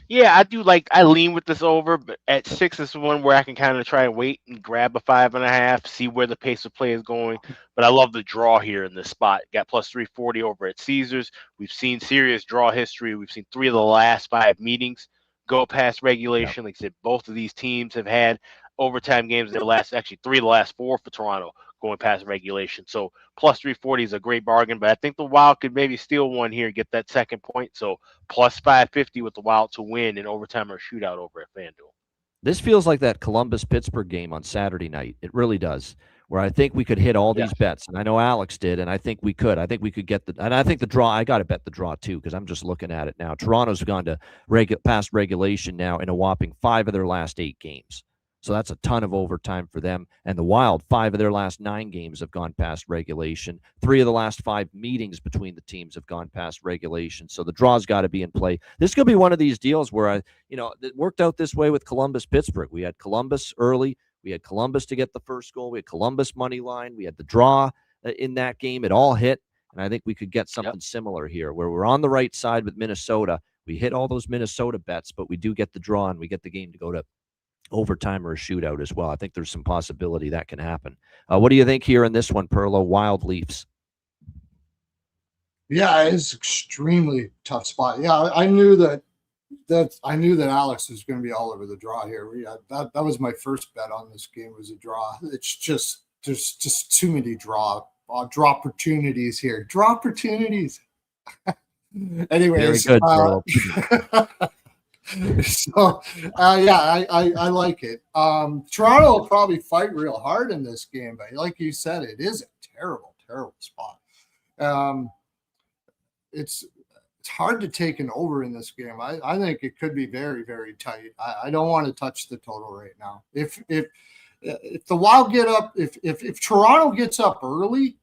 Yeah, I lean with this over, but at 6 is one where I can kind of try and wait and grab a 5.5, see where the pace of play is going. But I love the draw here in this spot. Got plus 340 over at Caesars. We've seen serious draw history. We've seen 3 of the last 5 meetings go past regulation. Like I said, both of these teams have had overtime games in the last, actually 3 of the last 4 for Toronto going past regulation. So plus 340 is a great bargain, but I think the Wild could maybe steal one here, get that second point. So plus 550 with the Wild to win in overtime or shootout over at FanDuel. This feels like that Columbus-Pittsburgh game on Saturday night. It really does, where I think we could hit all these bets, and I know Alex did, and I think we could. I think we could get and I think the draw, I got to bet the draw too, because I'm just looking at it now. Toronto's gone to past regulation now in a whopping 5 of their last 8 games. So that's a ton of overtime for them. And the Wild, 5 of their last 9 games have gone past regulation. 3 of the last 5 meetings between the teams have gone past regulation. So the draw's got to be in play. This could be one of these deals where it worked out this way with Columbus-Pittsburgh. We had Columbus early. We had Columbus to get the first goal. We had Columbus money line. We had the draw in that game. It all hit. And I think we could get something similar here where we're on the right side with Minnesota. We hit all those Minnesota bets, but we do get the draw and we get the game to go to overtime or a shootout as well. I think there's some possibility that can happen. What do you think here in this one, Perlo? Wild Leafs. Yeah, it's extremely tough spot. Yeah, I knew that Alex was going to be all over the draw here. That was my first bet on this game, was a draw. It's just there's just too many draw opportunities here. Draw opportunities. Anyways, very good, Perlo. So I like it. Toronto will probably fight real hard in this game, but like you said, it is a terrible spot. It's hard to take an over in this game. I think it could be very, very tight. I don't want to touch the total right now. If the Wild get up, if Toronto gets up early,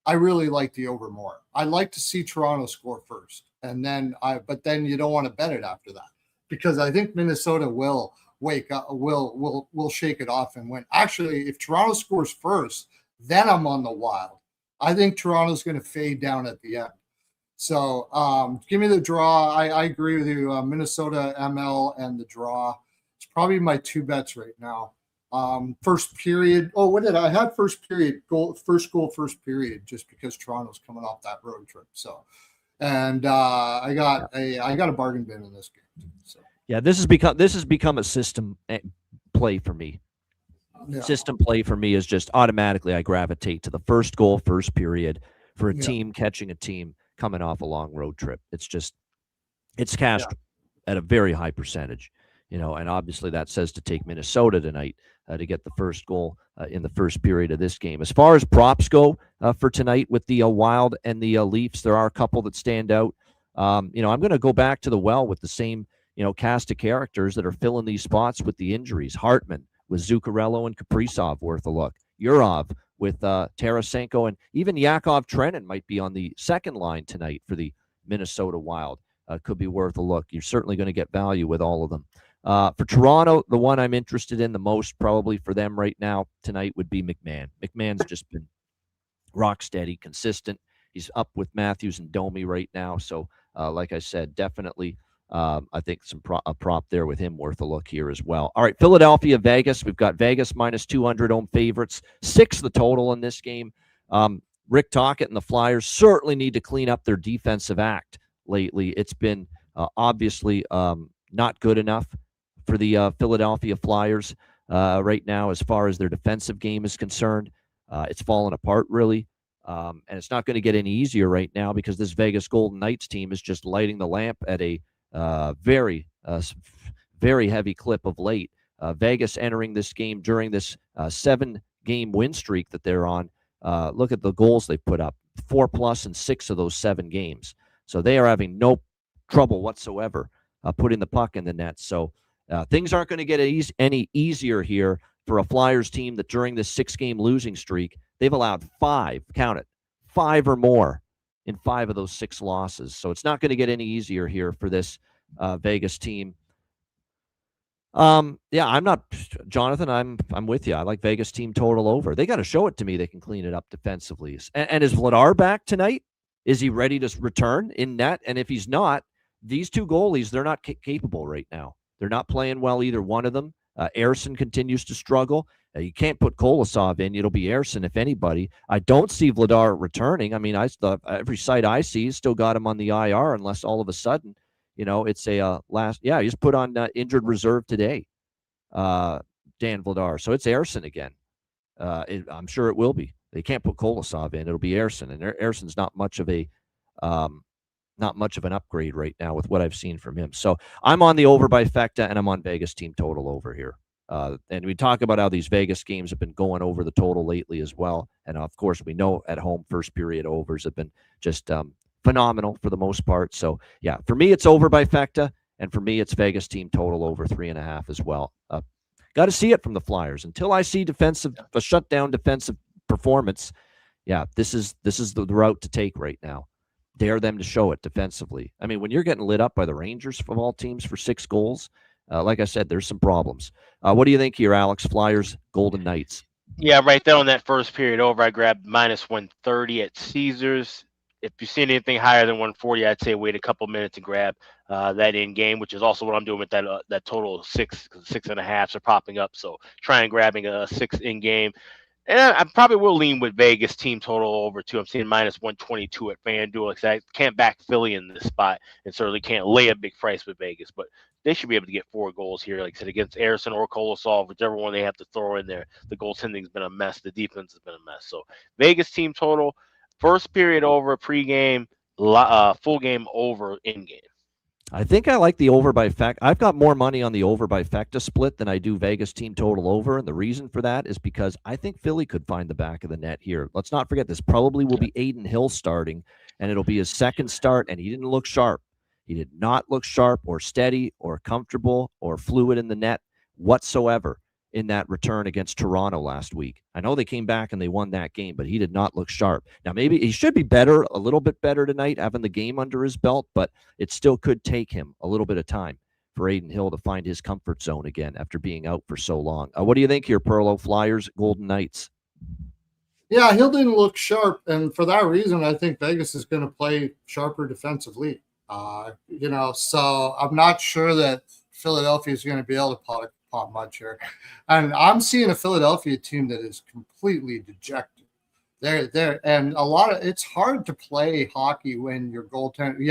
I really like the over more. I like to see Toronto score first, and then but then you don't want to bet it after that, because I think Minnesota will wake up, will shake it off and win. Actually, if Toronto scores first, then I'm on the Wild. I think Toronto's going to fade down at the end. So give me the draw. I agree with you. Minnesota ML and the draw. It's probably my 2 bets right now. First period. Oh, what did I have? First period goal, first period, just because Toronto's coming off that road trip. So, and I got a bargain bin in this game. So yeah, this has become a system play for me. Yeah. System play for me is just automatically I gravitate to the first goal, first period for a team catching a team coming off a long road trip. It's cashed at a very high percentage, and obviously that says to take Minnesota tonight to get the first goal in the first period of this game. As far as props go for tonight with the Wild and the Leafs, there are a couple that stand out. I'm going to go back to the well with the same, cast of characters that are filling these spots with the injuries. Hartman with Zuccarello and Kaprizov worth a look. Yurov with Tarasenko, and even Yakov Trenin might be on the second line tonight for the Minnesota Wild. Could be worth a look. You're certainly going to get value with all of them. For Toronto, the one I'm interested in the most probably for them right now tonight would be McMahon. McMahon's just been rock steady, consistent. He's up with Matthews and Domi right now. So, like I said, definitely I think a prop there with him worth a look here as well. All right, Philadelphia, Vegas. We've got Vegas minus 200 home favorites. 6 the total in this game. Rick Tocchet and the Flyers certainly need to clean up their defensive act lately. It's been obviously not good enough for the Philadelphia Flyers right now as far as their defensive game is concerned. It's fallen apart, really. And it's not going to get any easier right now because this Vegas Golden Knights team is just lighting the lamp at a very heavy clip of late. Vegas entering this game during this 7-game win streak that they're on. Look at the goals they put up, 4+ in 6 of those 7 games. So they are having no trouble whatsoever putting the puck in the net. So things aren't going to get any easier here for a Flyers team that during this 6-game losing streak, they've allowed 5, count it, 5 or more in 5 of those 6 losses. So it's not going to get any easier here for this Vegas team. Yeah, I'm not, Jonathan. I'm with you. I like Vegas team total over. They got to show it to me. They can clean it up defensively. And is Vladar back tonight? Is he ready to return in net? And if he's not, these two goalies, they're not capable right now. They're not playing well, either one of them. Ersson continues to struggle. You can't put Kolosov in. It'll be Ersson, if anybody. I don't see Vladar returning. I mean, every site I see has still got him on the IR, unless all of a sudden, it's a he's put on injured reserve today, Dan Vladar. So it's Ersson again. I'm sure it will be. They can't put Kolosov in. It'll be Ersson, and Ersson's not much of an upgrade right now with what I've seen from him. So I'm on the over by Fecta, and I'm on Vegas team total over here. And we talk about how these Vegas games have been going over the total lately as well. And of course, we know at home first period overs have been just phenomenal for the most part. So yeah, for me, it's over by Fecta, and for me, it's Vegas team total over 3.5 as well. Got to see it from the Flyers. Until I see a shutdown defensive performance, yeah, this is the route to take right now. Dare them to show it defensively. I mean, when you're getting lit up by the Rangers of all teams for 6 goals, like I said, there's some problems. What do you think here, Alex? Flyers, Golden Knights. Yeah, right there on that first period over, I grabbed -130 at Caesars. If you see anything higher than 140, I'd say wait a couple minutes and grab that in game, which is also what I'm doing with that total of 6, because 6.5s are popping up. So try and grabbing a 6 in game. And I probably will lean with Vegas team total over too. I'm seeing -122 at FanDuel. Because I can't back Philly in this spot, and certainly can't lay a big price with Vegas. But they should be able to get 4 goals here, like I said, against Ersson or Kolosov, whichever one they have to throw in there. The goaltending's been a mess. The defense has been a mess. So Vegas team total, first period over, pregame, full game over, in game. I think I like the over by Fecta. I've got more money on the over by Fecta split than I do Vegas team total over. And the reason for that is because I think Philly could find the back of the net here. Let's not forget, this probably will be Aiden Hill starting, and it'll be his second start, and he didn't look sharp. He did not look sharp or steady or comfortable or fluid in the net whatsoever in that return against Toronto last week. I know they came back and they won that game, but he did not look sharp. Now, maybe he should be better, a little bit better tonight, having the game under his belt, but it still could take him a little bit of time for Aiden Hill to find his comfort zone again after being out for so long. What do you think here, Perlo? Flyers, Golden Knights? Yeah, Hill didn't look sharp, and for that reason, I think Vegas is going to play sharper defensively. So I'm not sure that Philadelphia is going to be able to pop much here. And I'm seeing a Philadelphia team that is completely dejected. And it's hard to play hockey when you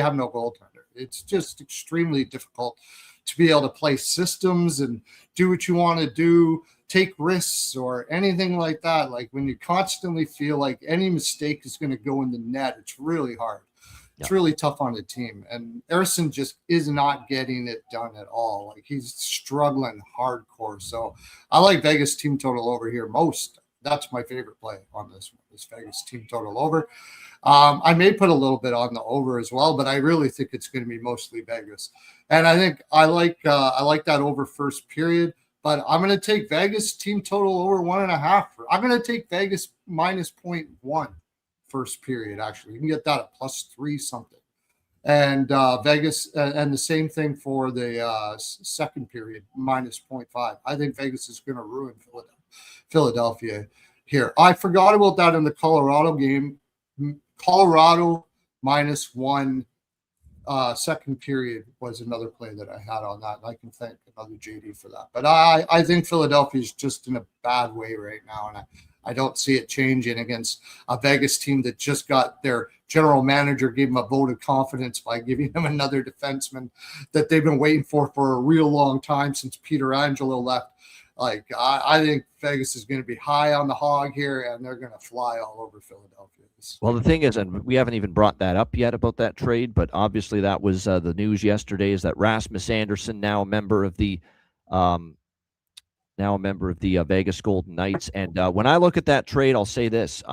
have no goaltender. It's just extremely difficult to be able to play systems and do what you want to do, take risks or anything like that. Like when you constantly feel like any mistake is going to go in the net, it's really hard. It's really tough on the team. And Ersson just is not getting it done at all. Like he's struggling hardcore. So I like Vegas team total over here most. That's my favorite play on this one, this Vegas team total over. I may put a little bit on the over as well, but I really think it's going to be mostly Vegas. And I think I like that over first period, but I'm going to take Vegas team total over 1.5. I'm going to take Vegas -0.1. first period. Actually, you can get that at +3 something, and Vegas, and the same thing for the second period, -0.5. I think Vegas is going to ruin Philadelphia here. I forgot about that in the Colorado game. Colorado -1 second period was another play that I had on that, and I can thank another JD for that. But I think Philadelphia is just in a bad way right now, and I don't see it changing against a Vegas team that just got their general manager gave him a vote of confidence by giving him another defenseman that they've been waiting for a real long time since Peter Angelo left. Like, I think Vegas is going to be high on the hog here, and they're going to fly all over Philadelphia. Well, the thing is, and we haven't even brought that up yet about that trade, but obviously that was the news yesterday, is that Rasmus Andersson, now a member of the Vegas Golden Knights. And when I look at that trade, I'll say this: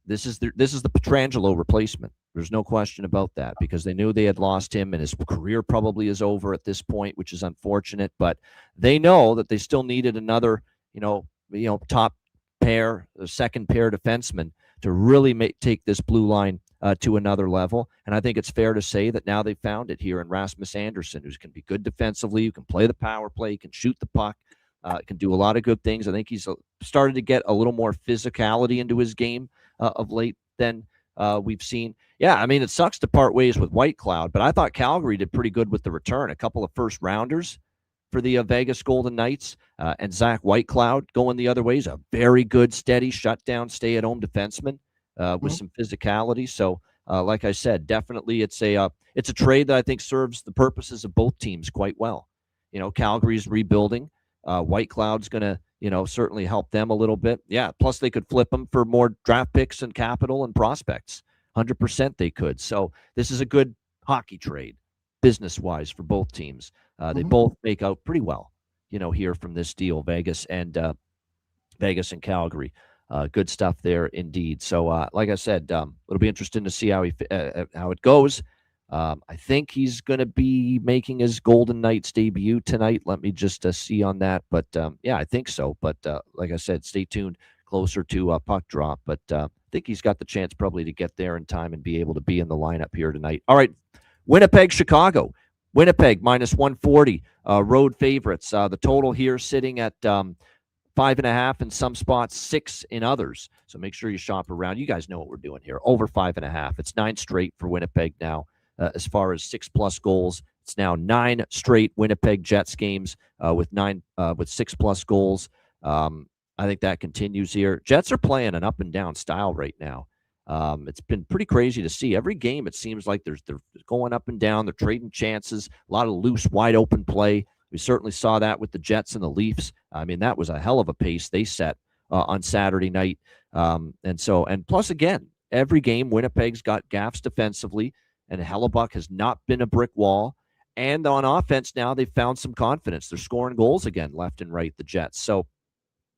this is the Pietrangelo replacement. There's no question about that, because they knew they had lost him, and his career probably is over at this point, which is unfortunate. But they know that they still needed another, top pair, second pair defenseman to really take this blue line to another level. And I think it's fair to say that now they've found it here in Rasmus Andersson, who's going to be good defensively, who can play the power play, can shoot the puck, can do a lot of good things. I think he's started to get a little more physicality into his game of late than we've seen. Yeah, I mean, it sucks to part ways with Whitecloud, but I thought Calgary did pretty good with the return. A couple of first-rounders for the Vegas Golden Knights, and Zach Whitecloud going the other way. He's a very good, steady, shutdown, stay-at-home defenseman with some physicality. So, like I said, definitely it's a trade that I think serves the purposes of both teams quite well. You know, Calgary's rebuilding. Whitecloud's going to, certainly help them a little bit. Yeah, plus they could flip them for more draft picks and capital and prospects. 100% they could. So this is a good hockey trade, business-wise, for both teams. They both make out pretty well, here from this deal, Vegas and Calgary. Good stuff there indeed. So, like I said, it'll be interesting to see how it goes. I think he's going to be making his Golden Knights debut tonight. Let me just see on that. But, yeah, I think so. But, like I said, stay tuned closer to puck drop. But I think he's got the chance probably to get there in time and be able to be in the lineup here tonight. All right, Winnipeg, Chicago. Winnipeg minus 140, road favorites. The total here sitting at 5.5 in some spots, 6 in others. So make sure you shop around. You guys know what we're doing here. Over 5.5. It's 9 straight for Winnipeg now. As far as 6+ goals, it's now 9 straight Winnipeg Jets games with 6+ goals. I think that continues here. Jets are playing an up and down style right now. It's been pretty crazy to see. Every game, it seems like they're going up and down. They're trading chances. A lot of loose, wide open play. We certainly saw that with the Jets and the Leafs. I mean, that was a hell of a pace they set on Saturday night. And plus, again, every game, Winnipeg's got gaffes defensively, and Hellebuck has not been a brick wall. And on offense now, they've found some confidence. They're scoring goals again, left and right, the Jets. So,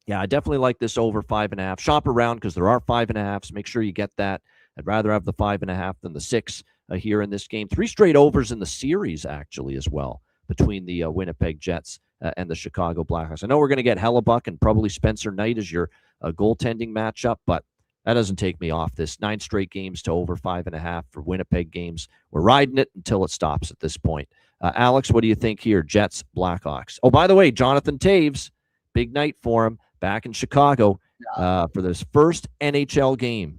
yeah, I definitely like this over 5.5. Shop around because there are 5.5s. Make sure you get that. I'd rather have the 5.5 than the 6 here in this game. 3 straight overs in the series, actually, as well, between the Winnipeg Jets and the Chicago Blackhawks. I know we're going to get Hellebuck and probably Spencer Knight as your goaltending matchup, but that doesn't take me off this. 9 straight games to over 5.5 for Winnipeg games. We're riding it until it stops at this point. Alex, what do you think here? Jets, Blackhawks. Oh, by the way, Jonathan Taves, big night for him back in Chicago for this first NHL game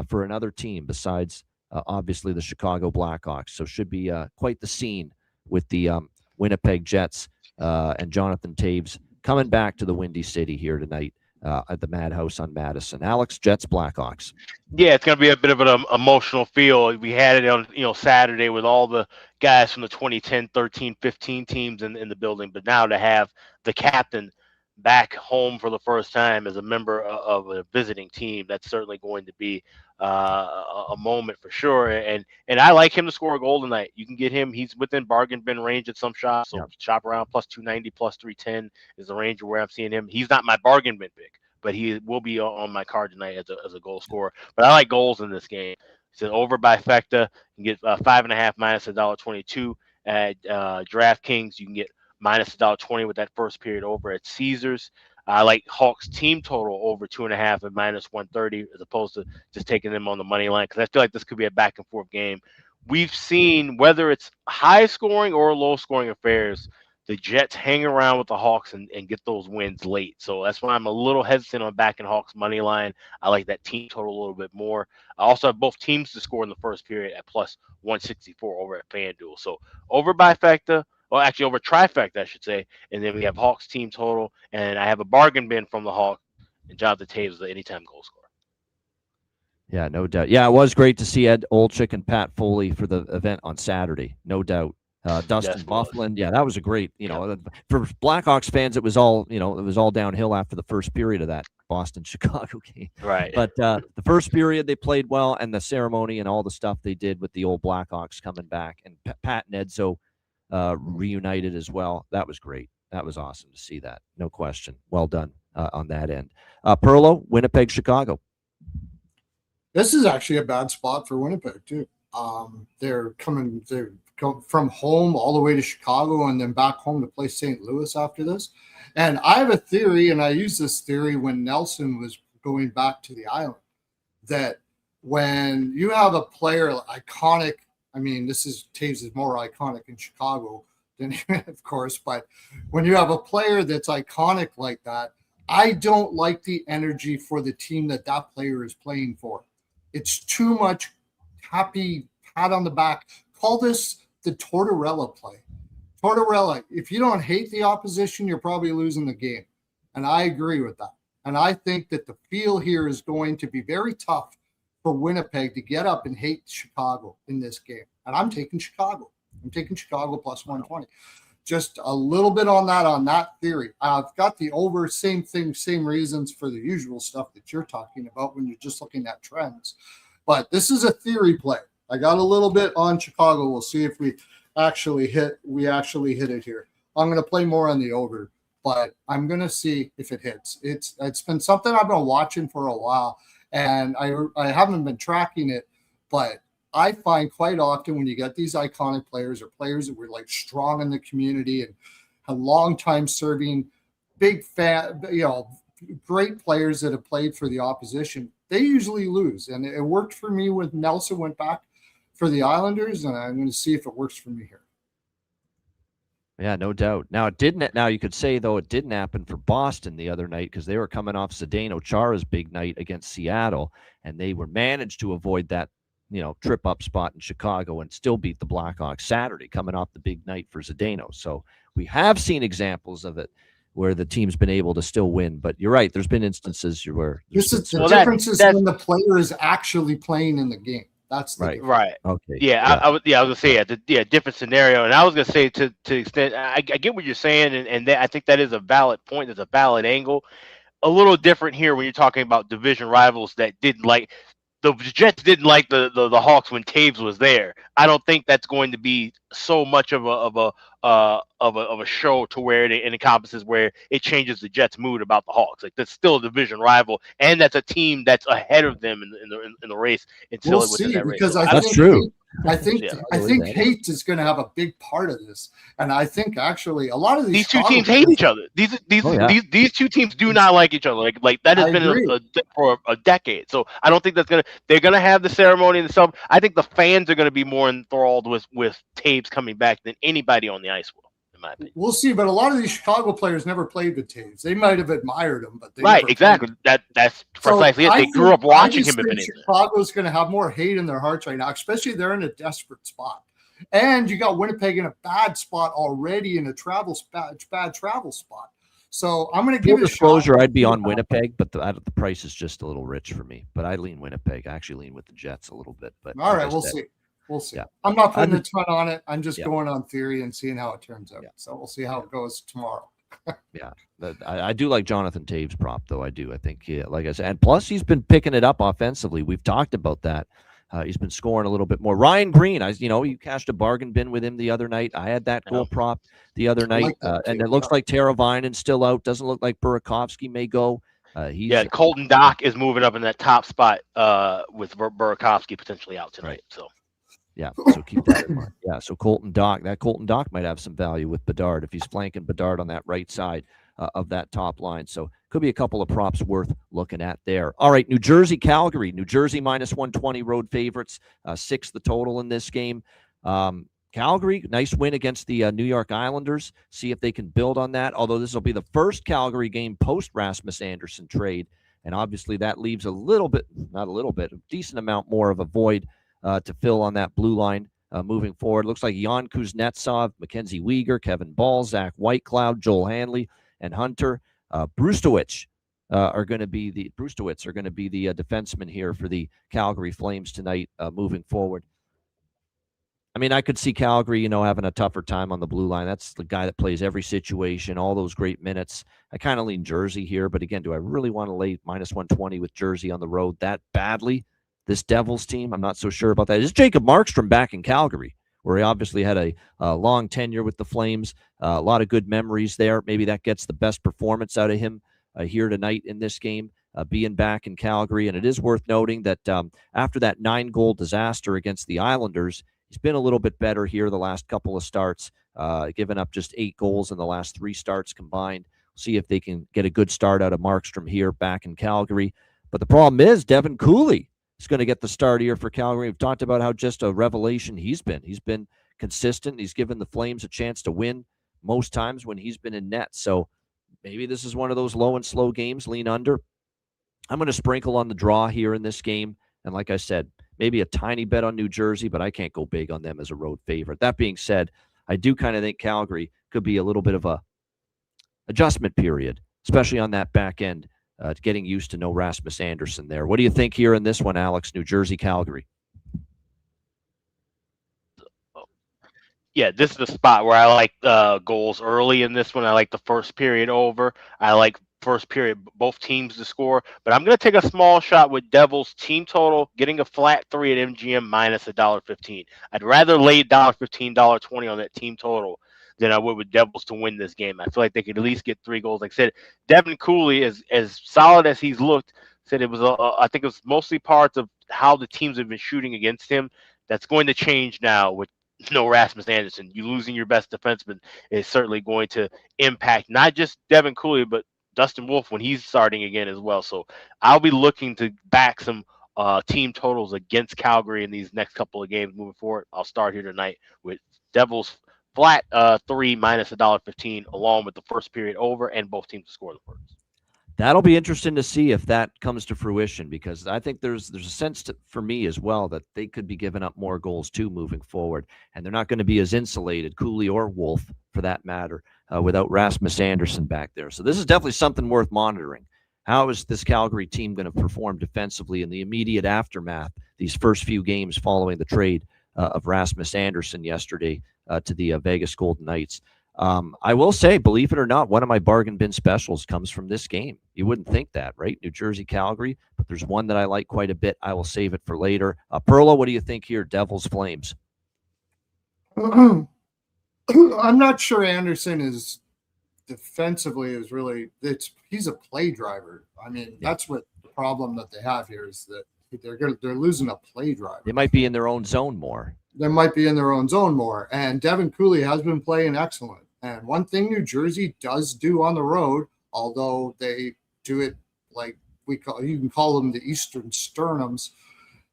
for another team besides obviously the Chicago Blackhawks. So should be quite the scene with the Winnipeg Jets and Jonathan Taves coming back to the Windy City here tonight at the Madhouse on Madison. Alex, Jets, Blackhawks. Yeah, it's going to be a bit of an emotional feel. We had it on Saturday with all the guys from the 2010, 13, 15 teams in the building, but now to have the captain back home for the first time as a member of a visiting team, that's certainly going to be a moment for sure. And I like him to score a goal tonight. You can get him. He's within bargain bin range at some shops. So shop around plus 290, plus 310 is the range where I'm seeing him. He's not my bargain bin pick, but he will be on my card tonight as a goal scorer. But I like goals in this game. It's an over by Fecta. You can get 5.5 minus $1.22 at DraftKings. You can get minus $1.20 with that first period over at Caesars. I like Hawks team total over 2.5 at minus 130 as opposed to just taking them on the money line, because I feel like this could be a back and forth game. We've seen, whether it's high scoring or low scoring affairs, the Jets hang around with the Hawks and get those wins late. So that's why I'm a little hesitant on backing Hawks money line. I like that team total a little bit more. I also have both teams to score in the first period at plus 164 over at FanDuel. So over by Fecta. Well, actually, over trifecta, I should say. And then we have Hawks team total. And I have a bargain bin from the Hawks. And Jonathan Taves is the anytime goal scorer. Yeah, no doubt. Yeah, it was great to see Ed Olczyk and Pat Foley for the event on Saturday. No doubt. Dustin Byfuglien. Yeah, that was a great, for Blackhawks fans, it was all downhill after the first period of that Boston-Chicago game. Right. But the first period, they played well, and the ceremony and all the stuff they did with the old Blackhawks coming back. And Pat and Edzo reunited as well. That was great. That was awesome to see that. No question. Well done on that end. Perlo, Winnipeg, Chicago. This is actually a bad spot for Winnipeg too. They're come from home all the way to Chicago and then back home to play St. Louis after this. And I have a theory, and I used this theory when Nelson was going back to the island, that when you have a player iconic, I mean, Taves is more iconic in Chicago than, of course, but when you have a player that's iconic like that, I don't like the energy for the team that player is playing for. It's too much happy pat on the back. Call this the Tortorella play. Tortorella, if you don't hate the opposition, you're probably losing the game. And I agree with that. And I think that the feel here is going to be very tough for Winnipeg to get up and hate Chicago in this game. And I'm taking Chicago. I'm taking Chicago plus 120. Just a little bit on that theory. I've got the over, same thing, same reasons for the usual stuff that you're talking about when you're just looking at trends. But this is a theory play. I got a little bit on Chicago. We'll see if we actually hit it here. I'm going to play more on the over, but I'm going to see if it hits. It's been something I've been watching for a while, and I haven't been tracking it, but I find quite often when you get these iconic players or players that were like strong in the community and a long time serving, big fan, great players that have played for the opposition, they usually lose. And it worked for me when Nelson went back for the Islanders, and I'm going to see if it works for me here. Yeah, no doubt. Now it didn't. Now you could say though it didn't happen for Boston the other night because they were coming off Zdeno Chara's big night against Seattle, and they were managed to avoid that trip up spot in Chicago and still beat the Blackhawks Saturday, coming off the big night for Zdeno. So we have seen examples of it where the team's been able to still win. But you're right. There's been instances where the difference is when the player is actually playing in the game. That's the right. Okay. Yeah, I was gonna say different scenario, and I was gonna say to the extent I get what you're saying, and I think that is a valid point. There's a valid angle. A little different here when you're talking about division rivals that didn't like. The Jets didn't like the Hawks when Taves was there. I don't think that's going to be so much of a show to where it encompasses where it changes the Jets' mood about the Hawks. Like that's still a division rival, and that's a team that's ahead of them in the race. We'll see because that's true. I think hate is going to have a big part of this, and I think actually a lot of these two teams hate each other. These two teams do not like each other. Like that has been for a decade. So I don't think they're gonna have the ceremony and stuff. I think the fans are gonna be more enthralled with Taves coming back than anybody on the ice will. In my opinion. We'll see, but a lot of these Chicago players never played with Taves. They might have admired him, but they exactly. That's precisely it. They grew up watching him. Chicago's going to have more hate in their hearts right now, especially they're in a desperate spot, and you got Winnipeg in a bad spot already in a bad travel spot. So I'm going to give disclosure. I'd be on Winnipeg, but the price is just a little rich for me. But I lean Winnipeg. I actually lean with the Jets a little bit. But all right, we'll see. We'll see. Yeah. I'm not putting a ton on it. I'm just going on theory and seeing how it turns out. Yeah. So we'll see how it goes tomorrow. Yeah. I do like Jonathan Taves prop, though. I do. I think, like I said, and plus he's been picking it up offensively. We've talked about that. He's been scoring a little bit more. Ryan Green, you cashed a bargain bin with him the other night. I had that goal prop the other night, and it looks like Teravainen's still out. Doesn't look like Burakovsky may go. Colton Dock is moving up in that top spot with Burakovsky potentially out tonight. Right. So. Yeah, so keep that in mind. Yeah, so Colton Dock might have some value with Bedard if he's flanking Bedard on that right side of that top line. So could be a couple of props worth looking at there. All right, New Jersey, Calgary. New Jersey minus 120 road favorites, 6 the total in this game. Calgary, nice win against the New York Islanders. See if they can build on that, although this will be the first Calgary game post-Rasmus Anderson trade, and obviously that leaves a decent amount more of a void to fill on that blue line moving forward. Looks like Jan Kuznetsov, Mackenzie Weegar, Kevin Ball, Zach Whitecloud, Joel Hanley, and Hunter Brustowicz are going to be the defenseman here for the Calgary Flames tonight moving forward. I mean, I could see Calgary, having a tougher time on the blue line. That's the guy that plays every situation, all those great minutes. I kind of lean Jersey here, but again, do I really want to lay minus 120 with Jersey on the road that badly? This Devils team, I'm not so sure about that. Is Jacob Markstrom back in Calgary, where he obviously had a long tenure with the Flames, a lot of good memories there. Maybe that gets the best performance out of him here tonight in this game, being back in Calgary. And it is worth noting that after that 9-goal disaster against the Islanders, he's been a little bit better here the last couple of starts, giving up just 8 goals in the last 3 starts combined. See if they can get a good start out of Markstrom here back in Calgary. But the problem is Devin Cooley is going to get the start here for Calgary. We've talked about how just a revelation he's been. He's been consistent. He's given the Flames a chance to win most times when he's been in net. So maybe this is one of those low and slow games, lean under. I'm going to sprinkle on the draw here in this game. And like I said, maybe a tiny bet on New Jersey, but I can't go big on them as a road favorite. That being said, I do kind of think Calgary could be a little bit of a adjustment period, especially on that back end, getting used to no Rasmus Andersson there. What do you think here in this one, Alex? New Jersey, Calgary. Yeah, this is the spot where I like goals early in this one. I like the first period over. I like first period, both teams to score. But I'm going to take a small shot with Devils team total, getting a flat 3 at MGM minus $1.15. I'd rather lay $1.15, $1.20 on that team total than I would with Devils to win this game. I feel like they could at least get 3 goals. Like I said, Devin Cooley, as solid as he's looked, said it was, I think it was mostly parts of how the teams have been shooting against him. That's going to change now with no Rasmus Andersson. You losing your best defenseman is certainly going to impact not just Devin Cooley, but Dustin Wolf when he's starting again as well. So I'll be looking to back some team totals against Calgary in these next couple of games moving forward. I'll start here tonight with Devils flat 3 minus $1.15 along with the first period over and both teams to score the first. That'll be interesting to see if that comes to fruition, because I think there's a sense for me as well that they could be giving up more goals too moving forward, and they're not going to be as insulated, Cooley or Wolf for that matter, without Rasmus Andersson back there. So this is definitely something worth monitoring. How is this Calgary team going to perform defensively in the immediate aftermath, these first few games following the trade of Rasmus Andersson yesterday to the Vegas Golden Knights? I will say, believe it or not, one of my bargain bin specials comes from this game. You wouldn't think that, right? New Jersey, Calgary, but there's one that I like quite a bit. I will save it for later. Perla, what do you think here? Devils, Flames. I'm not sure Anderson is defensively is really, he's a play driver. I mean, that's what the problem that they have here is that they're losing a play driver. They might be in their own zone more. And Devin Cooley has been playing excellent. And one thing New Jersey does do on the road, although they do it like you can call them the Eastern Sternums,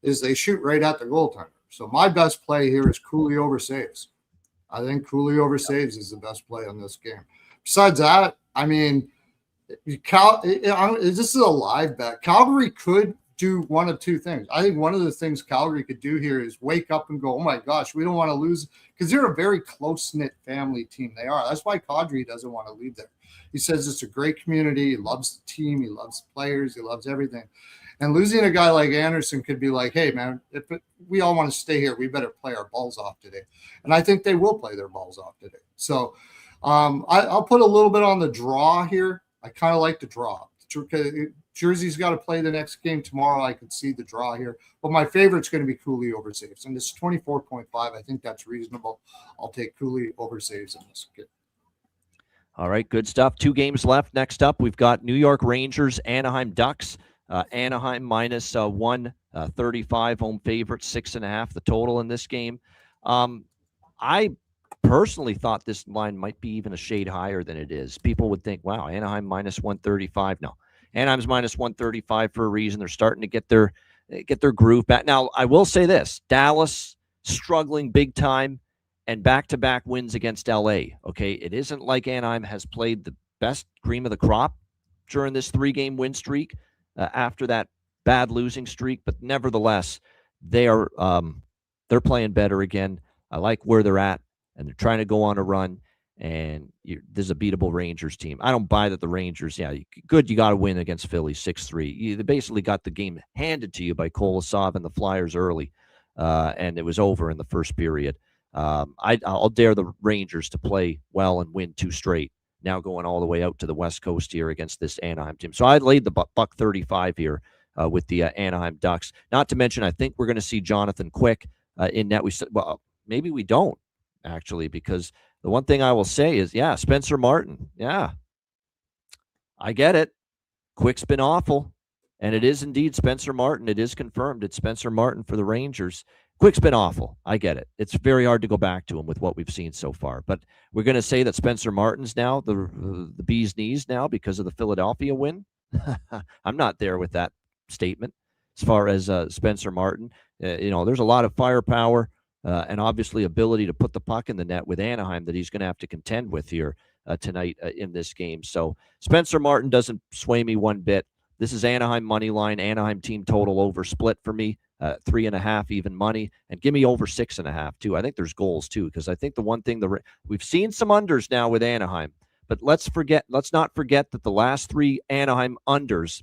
is they shoot right at the goaltender. So my best play here is Cooley over saves. I think Cooley over saves is the best play on this game. Besides that, I mean, this is a live bet. Calgary could do one of two things. I think one of the things Calgary could do here is wake up and go, oh my gosh, we don't want to lose, because they're a very close-knit family team. They are. That's why Kadri doesn't want to leave there. He says it's a great community. He loves the team. He loves the players. He loves everything. And losing a guy like Anderson could be like, hey, man, if we all want to stay here, we better play our balls off today. And I think they will play their balls off today. So I'll put a little bit on the draw here. I kind of like the draw. Jersey's got to play the next game tomorrow. I could see the draw here. But my favorite's going to be Cooley over saves. And this 24.5, I think that's reasonable. I'll take Cooley over saves in this game. All right, good stuff. 2 games left. Next up, we've got New York Rangers, Anaheim Ducks. Anaheim minus 135, home favorite, 6.5 the total in this game. I personally thought this line might be even a shade higher than it is. People would think, wow, Anaheim minus 135. No. Anaheim's minus 135 for a reason. They're starting to get their groove back. Now, I will say this. Dallas struggling big time and back-to-back wins against L.A., okay? It isn't like Anaheim has played the best cream of the crop during this 3-game win streak after that bad losing streak, but nevertheless, they're playing better again. I like where they're at, and they're trying to go on a run. And there's a beatable Rangers team. I don't buy that the Rangers, you got to win against Philly 6-3. They basically got the game handed to you by Kolosov and the Flyers early, and it was over in the first period. I'll dare the Rangers to play well and win 2 straight, now going all the way out to the West Coast here against this Anaheim team. So I laid the buck 35 here with the Anaheim Ducks. Not to mention, I think we're going to see Jonathan Quick in net. Maybe we don't, actually, because the one thing I will say is, Spencer Martin. Yeah, I get it. Quick's been awful, and it is indeed Spencer Martin. It is confirmed. It's Spencer Martin for the Rangers. Quick's been awful. I get it. It's very hard to go back to him with what we've seen so far. But we're going to say that Spencer Martin's now the bee's knees now because of the Philadelphia win. I'm not there with that statement. as far as Spencer Martin. There's a lot of firepower and obviously ability to put the puck in the net with Anaheim that he's going to have to contend with here tonight in this game. So Spencer Martin doesn't sway me one bit. This is Anaheim money line, Anaheim team total over split for me, 3.5 even money, and give me over 6.5 too. I think there's goals too, because I think the one thing we've seen some unders now with Anaheim, but let's not forget that the last 3 Anaheim unders,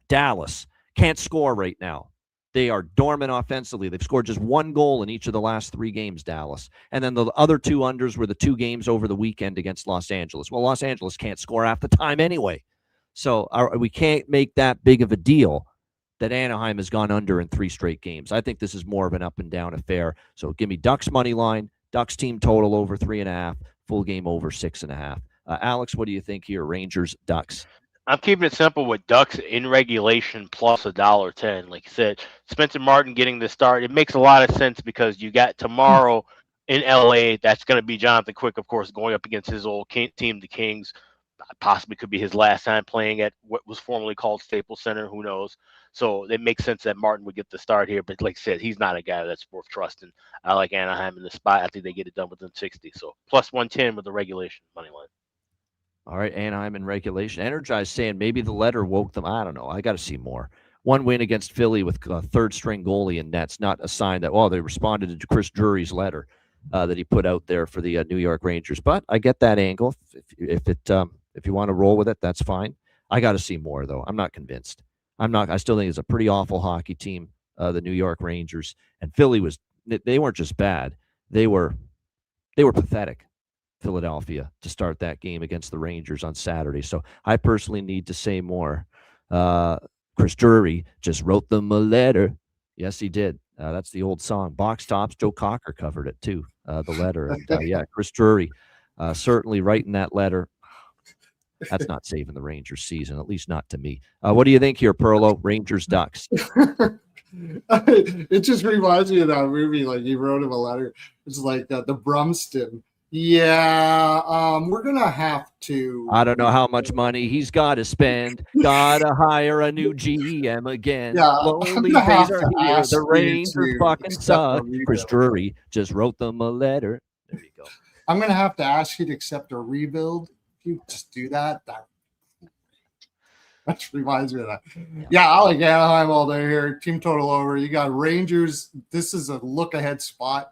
Dallas can't score right now. They are dormant offensively. They've scored just 1 goal in each of the last 3 games, Dallas. And then the other 2 unders were the 2 games over the weekend against Los Angeles. Well, Los Angeles can't score half the time anyway. So we can't make that big of a deal that Anaheim has gone under in 3 straight games. I think this is more of an up and down affair. So give me Ducks money line, Ducks team total over 3.5, full game over 6.5. Alex, what do you think here? Rangers, Ducks. I'm keeping it simple with Ducks in regulation plus $1.10. Like you said, Spencer Martin getting the start. It makes a lot of sense because you got tomorrow in LA. That's going to be Jonathan Quick, of course, going up against his old team, the Kings. Possibly could be his last time playing at what was formerly called Staples Center. Who knows? So it makes sense that Martin would get the start here. But like I said, he's not a guy that's worth trusting. I like Anaheim in the spot. I think they get it done within 60. So plus 110 with the regulation money line. All right, Anaheim in regulation. Energized saying maybe the letter woke them. I don't know. I got to see more. 1 win against Philly with a third-string goalie in net's not a sign that, they responded to Chris Drury's letter that he put out there for the New York Rangers. But I get that angle. If you want to roll with it, that's fine. I got to see more, though. I'm not convinced. I still think it's a pretty awful hockey team, the New York Rangers. And Philly they weren't just bad. They were pathetic. Philadelphia to start that game against the Rangers on Saturday. So I personally need to say more. Chris Drury just wrote them a letter. Yes, he did. That's the old song. Box Tops, Joe Cocker covered it too, the letter. And Chris Drury certainly writing that letter. That's not saving the Rangers season, at least not to me. What do you think here, Perlo? Rangers, Ducks. It just reminds me of that movie. Like he wrote him a letter. It's like the Brumston. Yeah, we're gonna have to. I don't know how much money he's got to spend. Gotta hire a new GM again. Yeah, lonely days are here. The Rangers fucking suck. Chris Drury just wrote them a letter. There you go. I'm gonna have to ask you to accept a rebuild. If you just do that, that reminds me of that. Yeah, I like Anaheim all day here. Team total over. You got Rangers. This is a look ahead spot.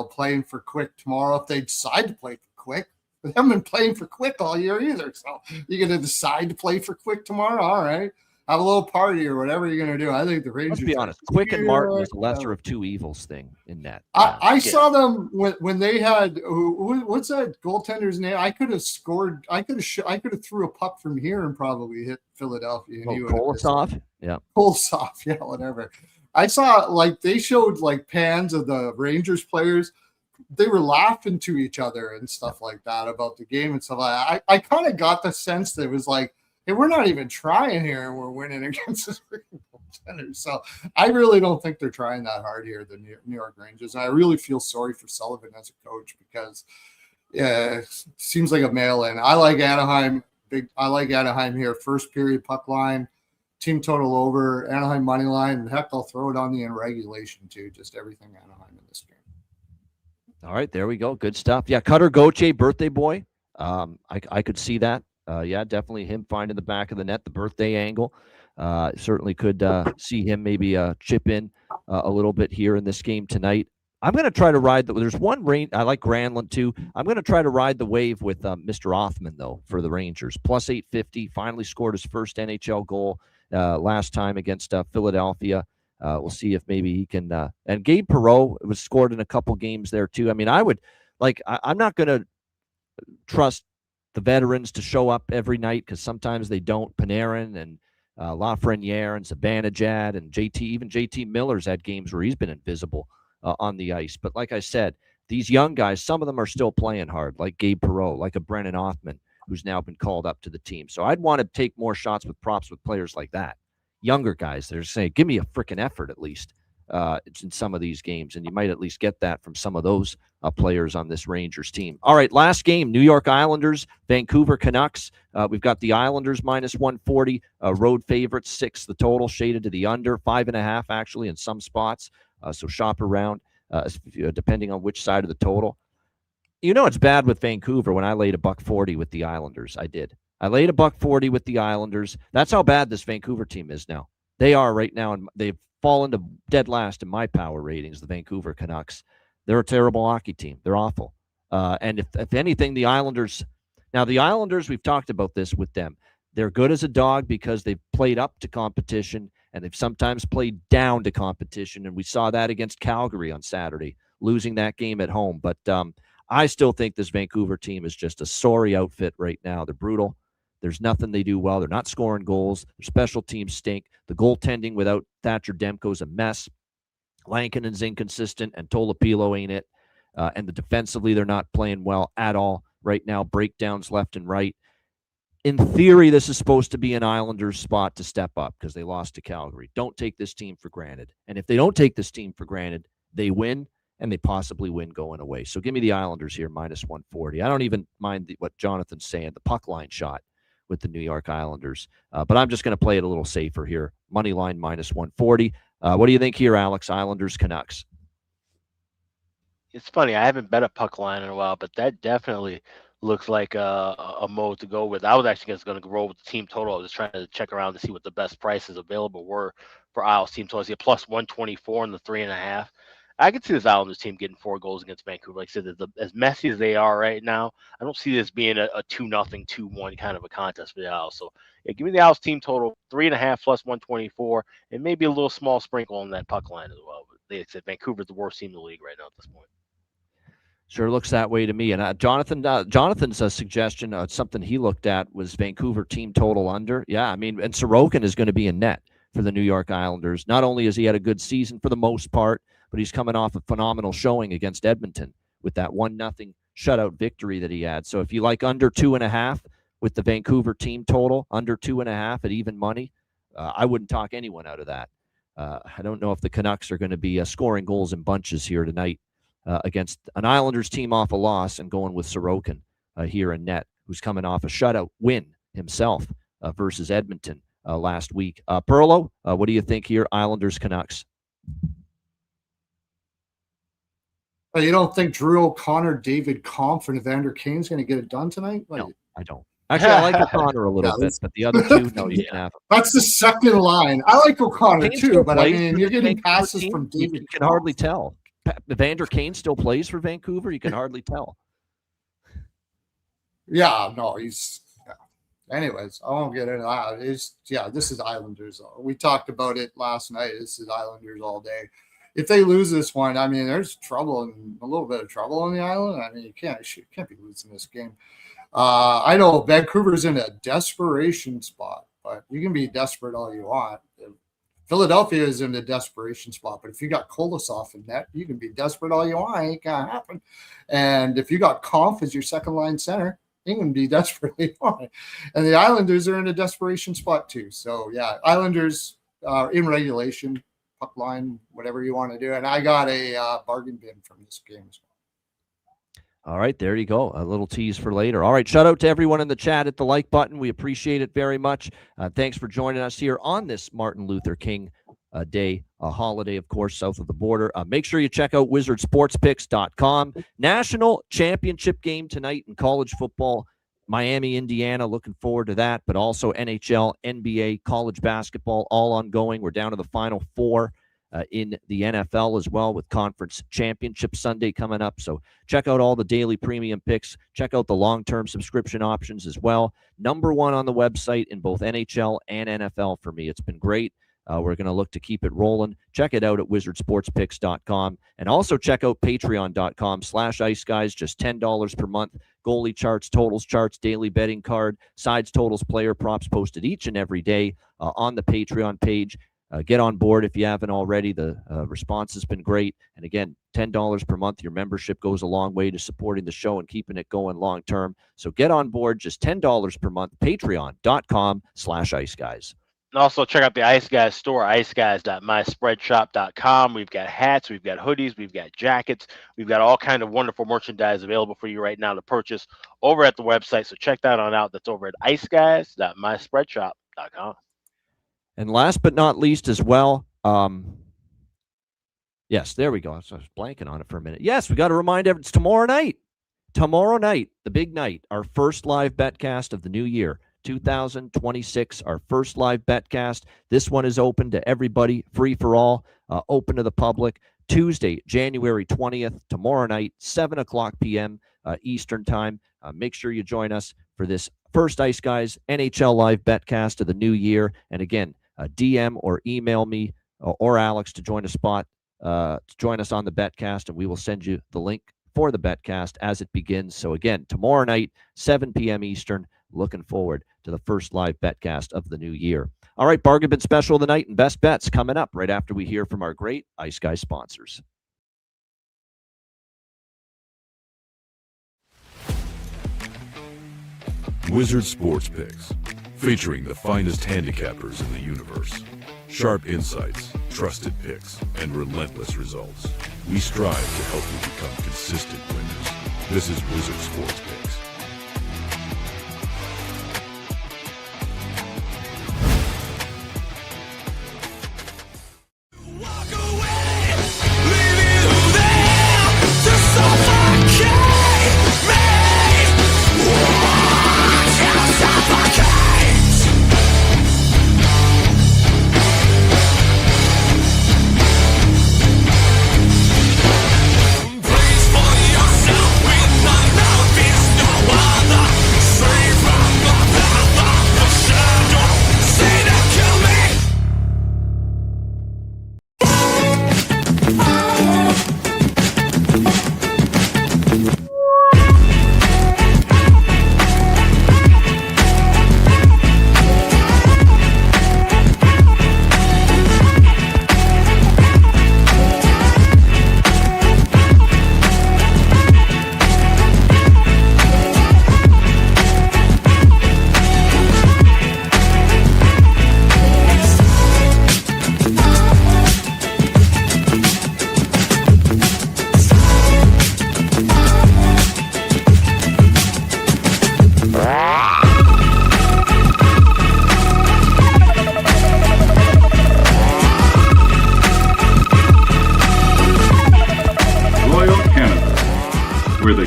Playing for Quick tomorrow. If they decide to play for Quick, they haven't been playing for Quick all year either. So you're going to decide to play for Quick tomorrow? All right. Have a little party or whatever you're going to do. I think the Rangers. Let's be honest. Quick and Martin is a lesser of 2 evils thing in that. I saw them when they had what's that goaltender's name? I could have scored. I could have threw a puck from here and probably hit Philadelphia. Kolosov? Yeah. Kolosov. Yeah, whatever. I saw they showed pans of the Rangers players. They were laughing to each other and stuff like that about the game and stuff like that. I kind of got the sense that it was like, hey, we're not even trying here and we're winning against this goaltender. So I really don't think they're trying that hard here, the New York Rangers. And I really feel sorry for Sullivan as a coach because it seems like a mail-in. I like Anaheim. I like Anaheim here. First period puck line. Team total over, Anaheim money line, and heck, I'll throw it on the in regulation too. Just everything Anaheim in this game. All right, there we go. Good stuff. Yeah, Cutter Gauthier, birthday boy. I could see that. Definitely him finding the back of the net, the birthday angle. Certainly could see him maybe chip in a little bit here in this game tonight. I'm going to try to ride there's one rain. I like Granlund too. I'm going to try to ride the wave with Mr. Othman though for the Rangers. Plus 850. Finally scored his first NHL goal last time against Philadelphia. We'll see if maybe he can. And Gabe Perreault was scored in a couple games there too. I mean, I would I'm not going to trust the veterans to show up every night because sometimes they don't. Panarin and Lafreniere and Zibanejad and JT Miller's had games where he's been invisible on the ice. But like I said, these young guys, some of them are still playing hard, like Gabe Perreault, like a Brennan Othman, who's now been called up to the team. So I'd want to take more shots with props with players like that. Younger guys, they're saying, give me a freaking effort at least. in some of these games, and you might at least get that from some of those players on this Rangers team. All right, last game, New York Islanders, Vancouver Canucks. We've got the Islanders minus 140, road favorites, 6 the total, shaded to the under, 5.5 actually in some spots. So shop around depending on which side of the total. It's bad with Vancouver when I laid $1.40 with the Islanders. I laid $1.40 with the Islanders. That's how bad this Vancouver team is now. They are right now, and they've fallen to dead last in my power ratings, the Vancouver Canucks. They're a terrible hockey team. They're awful. And if anything, the Islanders, we've talked about this with them. They're good as a dog because they've played up to competition, and they've sometimes played down to competition. And we saw that against Calgary on Saturday, losing that game at home. But I still think this Vancouver team is just a sorry outfit right now. They're brutal. There's nothing they do well. They're not scoring goals. Their special teams stink. The goaltending without Thatcher Demko is a mess. Lankinen's inconsistent, and Tolopilo ain't it. And defensively, they're not playing well at all right now. Breakdowns left and right. In theory, this is supposed to be an Islanders spot to step up because they lost to Calgary. Don't take this team for granted. And if they don't take this team for granted, they win, and they possibly win going away. So give me the Islanders here, minus 140. I don't even mind what Jonathan's saying, the puck line shot with the New York Islanders. But I'm just going to play it a little safer here. Money line minus 140. What do you think here, Alex? Islanders, Canucks. It's funny. I haven't bet a puck line in a while, but that definitely looks like a mode to go with. I was actually just going to roll with the team total. I was just trying to check around to see what the best prices available were for Isles team totals. Yeah, plus 124 in the 3.5. I could see this Islanders team getting 4 goals against Vancouver. Like I said, as messy as they are right now, I don't see this being a 2-0, 2-1 kind of a contest for the Isles. So yeah, give me the Isles team total, 3.5 plus 124, and maybe a little small sprinkle on that puck line as well. But they said Vancouver's the worst team in the league right now at this point. Sure looks that way to me. And Jonathan's suggestion, something he looked at was Vancouver team total under. Yeah, I mean, and Sorokin is going to be in net for the New York Islanders. Not only has he had a good season for the most part, but he's coming off a phenomenal showing against Edmonton with that 1-0 shutout victory that he had. So if you like under 2.5 with the Vancouver team total, under 2.5 at even money, I wouldn't talk anyone out of that. I don't know if the Canucks are going to be scoring goals in bunches here tonight against an Islanders team off a loss, and going with Sorokin here in net, who's coming off a shutout win himself versus Edmonton last week. Perlo, what do you think here, Islanders, Canucks? You don't think Drew O'Connor, David Kampf, and Evander Kane's going to get it done tonight? No, I don't. Actually, I like O'Connor a little bit, but the other two, no, you can have them. That's the second line. I like O'Connor too, but I mean, you're getting passes from David. You can hardly tell. Evander Kane still plays for Vancouver. You can hardly tell. Yeah, no, he's. Yeah. Anyways, I won't get into that. This is Islanders. We talked about it last night. This is Islanders all day. If they lose this one, I mean, there's trouble and a little bit of trouble on the island. I mean, you can't be losing this game. I know Vancouver's in a desperation spot, but you can be desperate all you want. Philadelphia is in a desperation spot, but if you got Kolosov in net, you can be desperate all you want. It ain't gonna happen. And if you got Kampf as your second line center, you can be desperate all you want. And the Islanders are in a desperation spot too. So yeah, Islanders in regulation. Puck line, whatever you want to do. And I got a bargain bin from this game as well. All right, there you go. A little tease for later. All right, shout out to everyone in the chat at the like button. We appreciate it very much. Thanks for joining us here on this Martin Luther King Day, a holiday, of course, south of the border. Make sure you check out wizardsportspicks.com. National championship game tonight in college football. Miami, Indiana, looking forward to that, but also NHL, NBA, college basketball, all ongoing. We're down to the Final Four in the NFL as well, with Conference Championship Sunday coming up. So check out all the daily premium picks. Check out the long-term subscription options as well. Number one on the website in both NHL and NFL for me. It's been great. We're going to look to keep it rolling. Check it out at wizardsportspicks.com. And also check out patreon.com/iceguys. Just $10 per month. Goalie charts, totals charts, daily betting card, sides, totals, player props posted each and every day on the Patreon page. Get on board if you haven't already. The response has been great. And again, $10 per month. Your membership goes a long way to supporting the show and keeping it going long term. So get on board. Just $10 per month. Patreon.com/iceguys. And also check out the Ice Guys store, iceguys.myspreadshop.com. We've got hats, we've got hoodies, we've got jackets, we've got all kind of wonderful merchandise available for you right now to purchase over at the website. So check that on out. That's over at iceguys.myspreadshop.com. And last but not least as well, yes, there we go. So I was blanking on it for a minute. Yes, we got to remind everyone, it's tomorrow night. Tomorrow night, the big night, our first live betcast of the new year. 2026, our first live betcast. This one is open to everybody, free for all, open to the public. Tuesday, January 20th, tomorrow night, 7 o'clock p.m. Eastern time. Make sure you join us for this first Ice Guys NHL live betcast of the new year. And again, DM or email me or Alex to join a spot, to join us on the betcast, and we will send you the link for the betcast as it begins. So again, tomorrow night, 7 p.m. Eastern. Looking forward to the first live betcast of the new year. All right, bargain bin special of the night and best bets coming up right after we hear from our great Ice Guy sponsors. Wizard Sports Picks, featuring the finest handicappers in the universe. Sharp insights, trusted picks, and relentless results. We strive to help you become consistent winners. This is Wizard Sports Picks.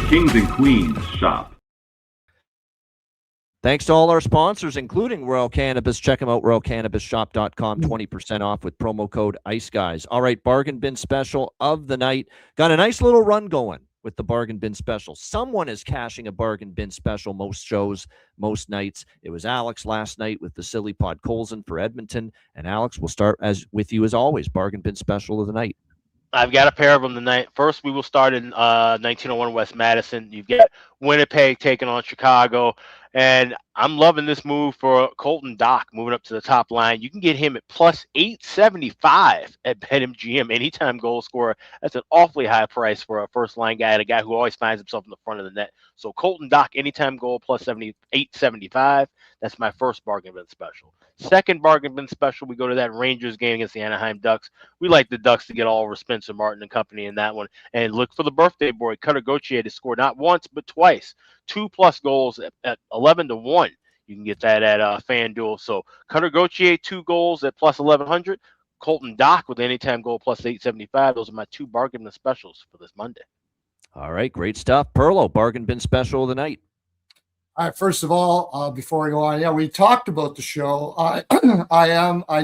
Kings and Queens shop. Thanks to all our sponsors, including Royal Cannabis. Check them out, royalcannabisshop.com, 20% off with promo code ICEGUYS. All right, bargain bin special of the night. Got a nice little run going with the bargain bin special. Someone is cashing a bargain bin special most shows, most nights. It was Alex last night with the Silly Pod Colson for Edmonton. And Alex, we'll start with you as always, bargain bin special of the night. I've got a pair of them tonight. First, we will start in 1901 West Madison. You've got Winnipeg taking on Chicago. And I'm loving this move for Colton Dach moving up to the top line. You can get him at plus 875 at BetMGM, anytime goal scorer. That's an awfully high price for a first-line guy and a guy who always finds himself in the front of the net. So Colton Dach, anytime goal, plus 875. That's my first bargain bin special. Second bargain bin special, we go to that Rangers game against the Anaheim Ducks. We like the Ducks to get all over Spencer Martin and company in that one. And look for the birthday boy, Cutter Gauthier, to score not once but twice. 2+ goals at 11-1. You can get that at FanDuel. So Cutter Gauthier, 2 goals at plus 1,100. Colton Dach with anytime goal plus 875. Those are my 2 bargain bin specials for this Monday. All right, great stuff. Perlo, bargain bin special of the night. All right, first of all, before we go on, we talked about the show. I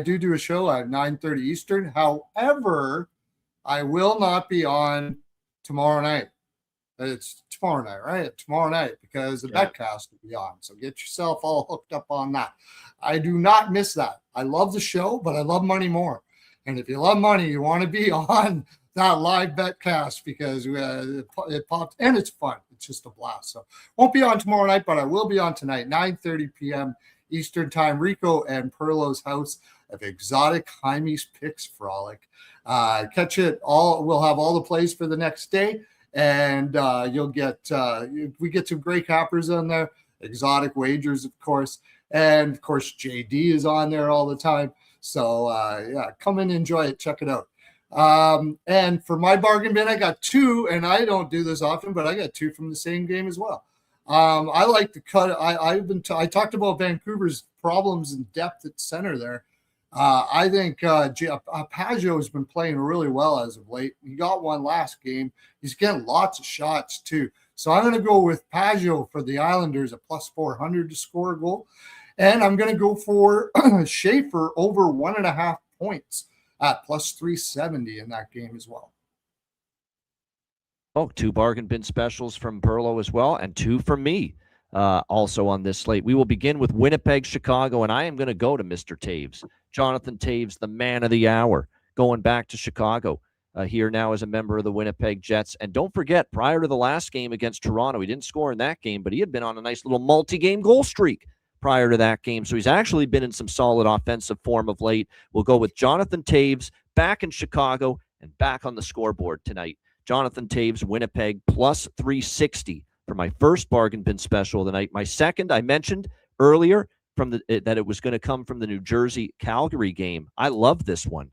do a show at 9:30 Eastern. However, I will not be on tomorrow night. It's tomorrow night, right? Tomorrow night, because the betcast will be on. So get yourself all hooked up on that. I do not miss that. I love the show, but I love money more. And if you love money, you want to be on that live betcast because it pops and it's fun. It's just a blast. So won't be on tomorrow night, but I will be on tonight, 9:30 p.m. Eastern time. Rico and Perlo's house of exotic Jaime's picks frolic. Catch it all. We'll have all the plays for the next day. And you'll get we get some great cappers on there, exotic wagers, of course. And of course, JD is on there all the time. So yeah, come and enjoy it. Check it out. And for my bargain bin, I got two, and I don't do this often, but I got two from the same game as well. I like to cut. I talked about Vancouver's problems in depth at center there. I think Pageau has been playing really well as of late. He got one last game. He's getting lots of shots too. So I'm going to go with Pageau for the Islanders at plus 400 to score a goal. And I'm going to go for Schaefer over 1.5 points at plus 370 in that game as well. Oh, two bargain bin specials from Perlo as well, and two from me also on this slate. We will begin with Winnipeg, Chicago, and I am going to go to Mr. Taves. Jonathan Taves, the man of the hour, going back to Chicago here now as a member of the Winnipeg Jets. And don't forget, prior to the last game against Toronto, he didn't score in that game, but he had been on a nice little multi-game goal streak prior to that game. So he's actually been in some solid offensive form of late. We'll go with Jonathan Taves back in Chicago and back on the scoreboard tonight. Jonathan Taves, Winnipeg, plus 360 for my first bargain bin special of the night. My second, I mentioned earlier that it was going to come from the New Jersey-Calgary game. I love this one.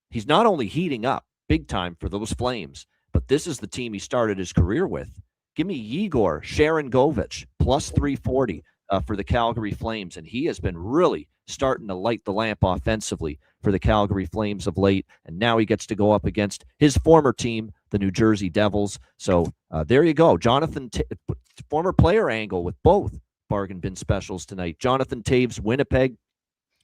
He's not only heating up big time for those Flames, but this is the team he started his career with. Give me Igor Sharangovich, plus 340 for the Calgary Flames, and he has been really starting to light the lamp offensively for the Calgary Flames of late, and now he gets to go up against his former team, the New Jersey Devils. So there you go. Jonathan, former player angle with both bargain bin specials tonight. Jonathan Taves, Winnipeg,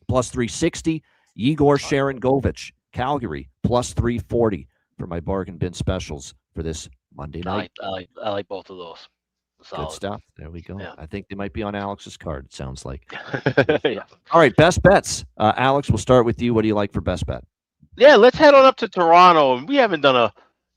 plus 360. Igor Sharangovich, Calgary, plus 340 for my bargain bin specials for this Monday night. I like both of those. Solid. Good stuff. There we go. Yeah. I think they might be on Alex's card, it sounds like. Yeah. All right, best bets. Alex, we'll start with you. What do you like for best bet? Yeah, let's head on up to Toronto. We haven't done a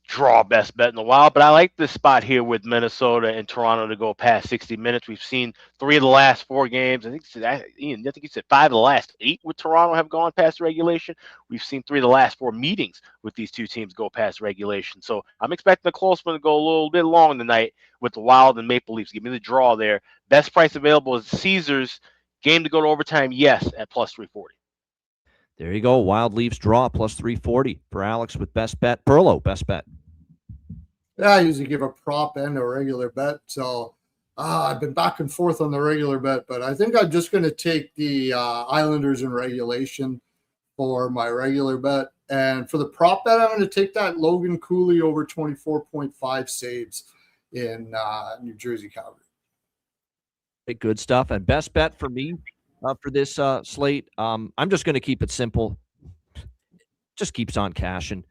draw best bet in a while, but I like this spot here with Minnesota and Toronto to go past 60 minutes. We've seen 3 of the last 4 games. I think you said 5 of the last 8 with Toronto have gone past regulation. We've seen 3 of the last 4 meetings with these two teams go past regulation. So I'm expecting the close one to go a little bit long tonight with the Wild and Maple Leafs. Give me the draw there. Best price available is Caesars. Game to go to overtime, yes, at plus 340. There you go. Wild Leafs draw plus 340 for Alex with best bet. Perlo, best bet. Yeah, I usually give a prop and a regular bet. So I've been back and forth on the regular bet, but I think I'm just going to take the Islanders in regulation for my regular bet. And for the prop bet, I'm going to take that Logan Cooley over 24.5 saves in New Jersey, Calgary. Good stuff. And best bet for me for this slate, I'm just going to keep it simple. Just keeps on cashing.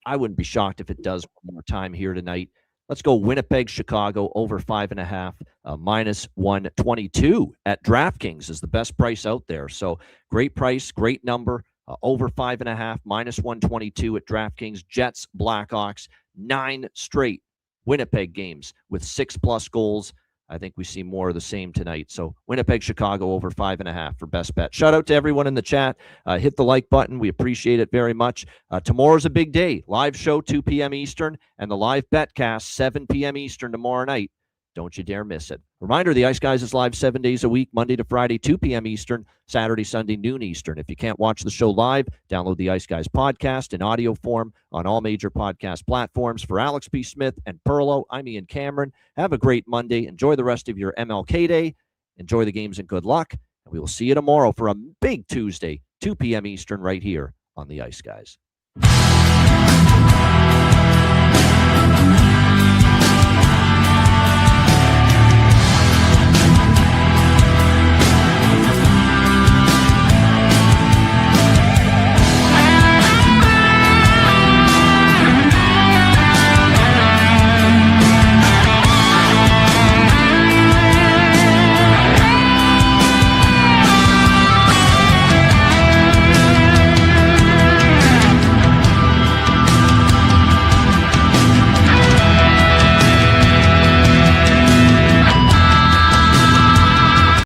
I wouldn't be shocked if it does one more time here tonight. Let's go Winnipeg, Chicago, over 5.5, minus 122 at DraftKings is the best price out there. So great price, great number, over 5.5, minus 122 at DraftKings. Jets, Blackhawks, 9 straight Winnipeg games with 6+ goals. I think we see more of the same tonight. So Winnipeg, Chicago over 5.5 for best bet. Shout out to everyone in the chat. Hit the like button. We appreciate it very much. Tomorrow's a big day. Live show 2 p.m. Eastern and the live betcast 7 p.m. Eastern tomorrow night. Don't you dare miss it. Reminder, the Ice Guys is live 7 days a week, Monday to Friday, 2 p.m. Eastern, Saturday, Sunday, noon Eastern. If you can't watch the show live, download the Ice Guys podcast in audio form on all major podcast platforms. For Alex P. Smith and Perlo, I'm Ian Cameron. Have a great Monday. Enjoy the rest of your MLK Day. Enjoy the games and good luck. And we will see you tomorrow for a big Tuesday, 2 p.m. Eastern, right here on the Ice Guys.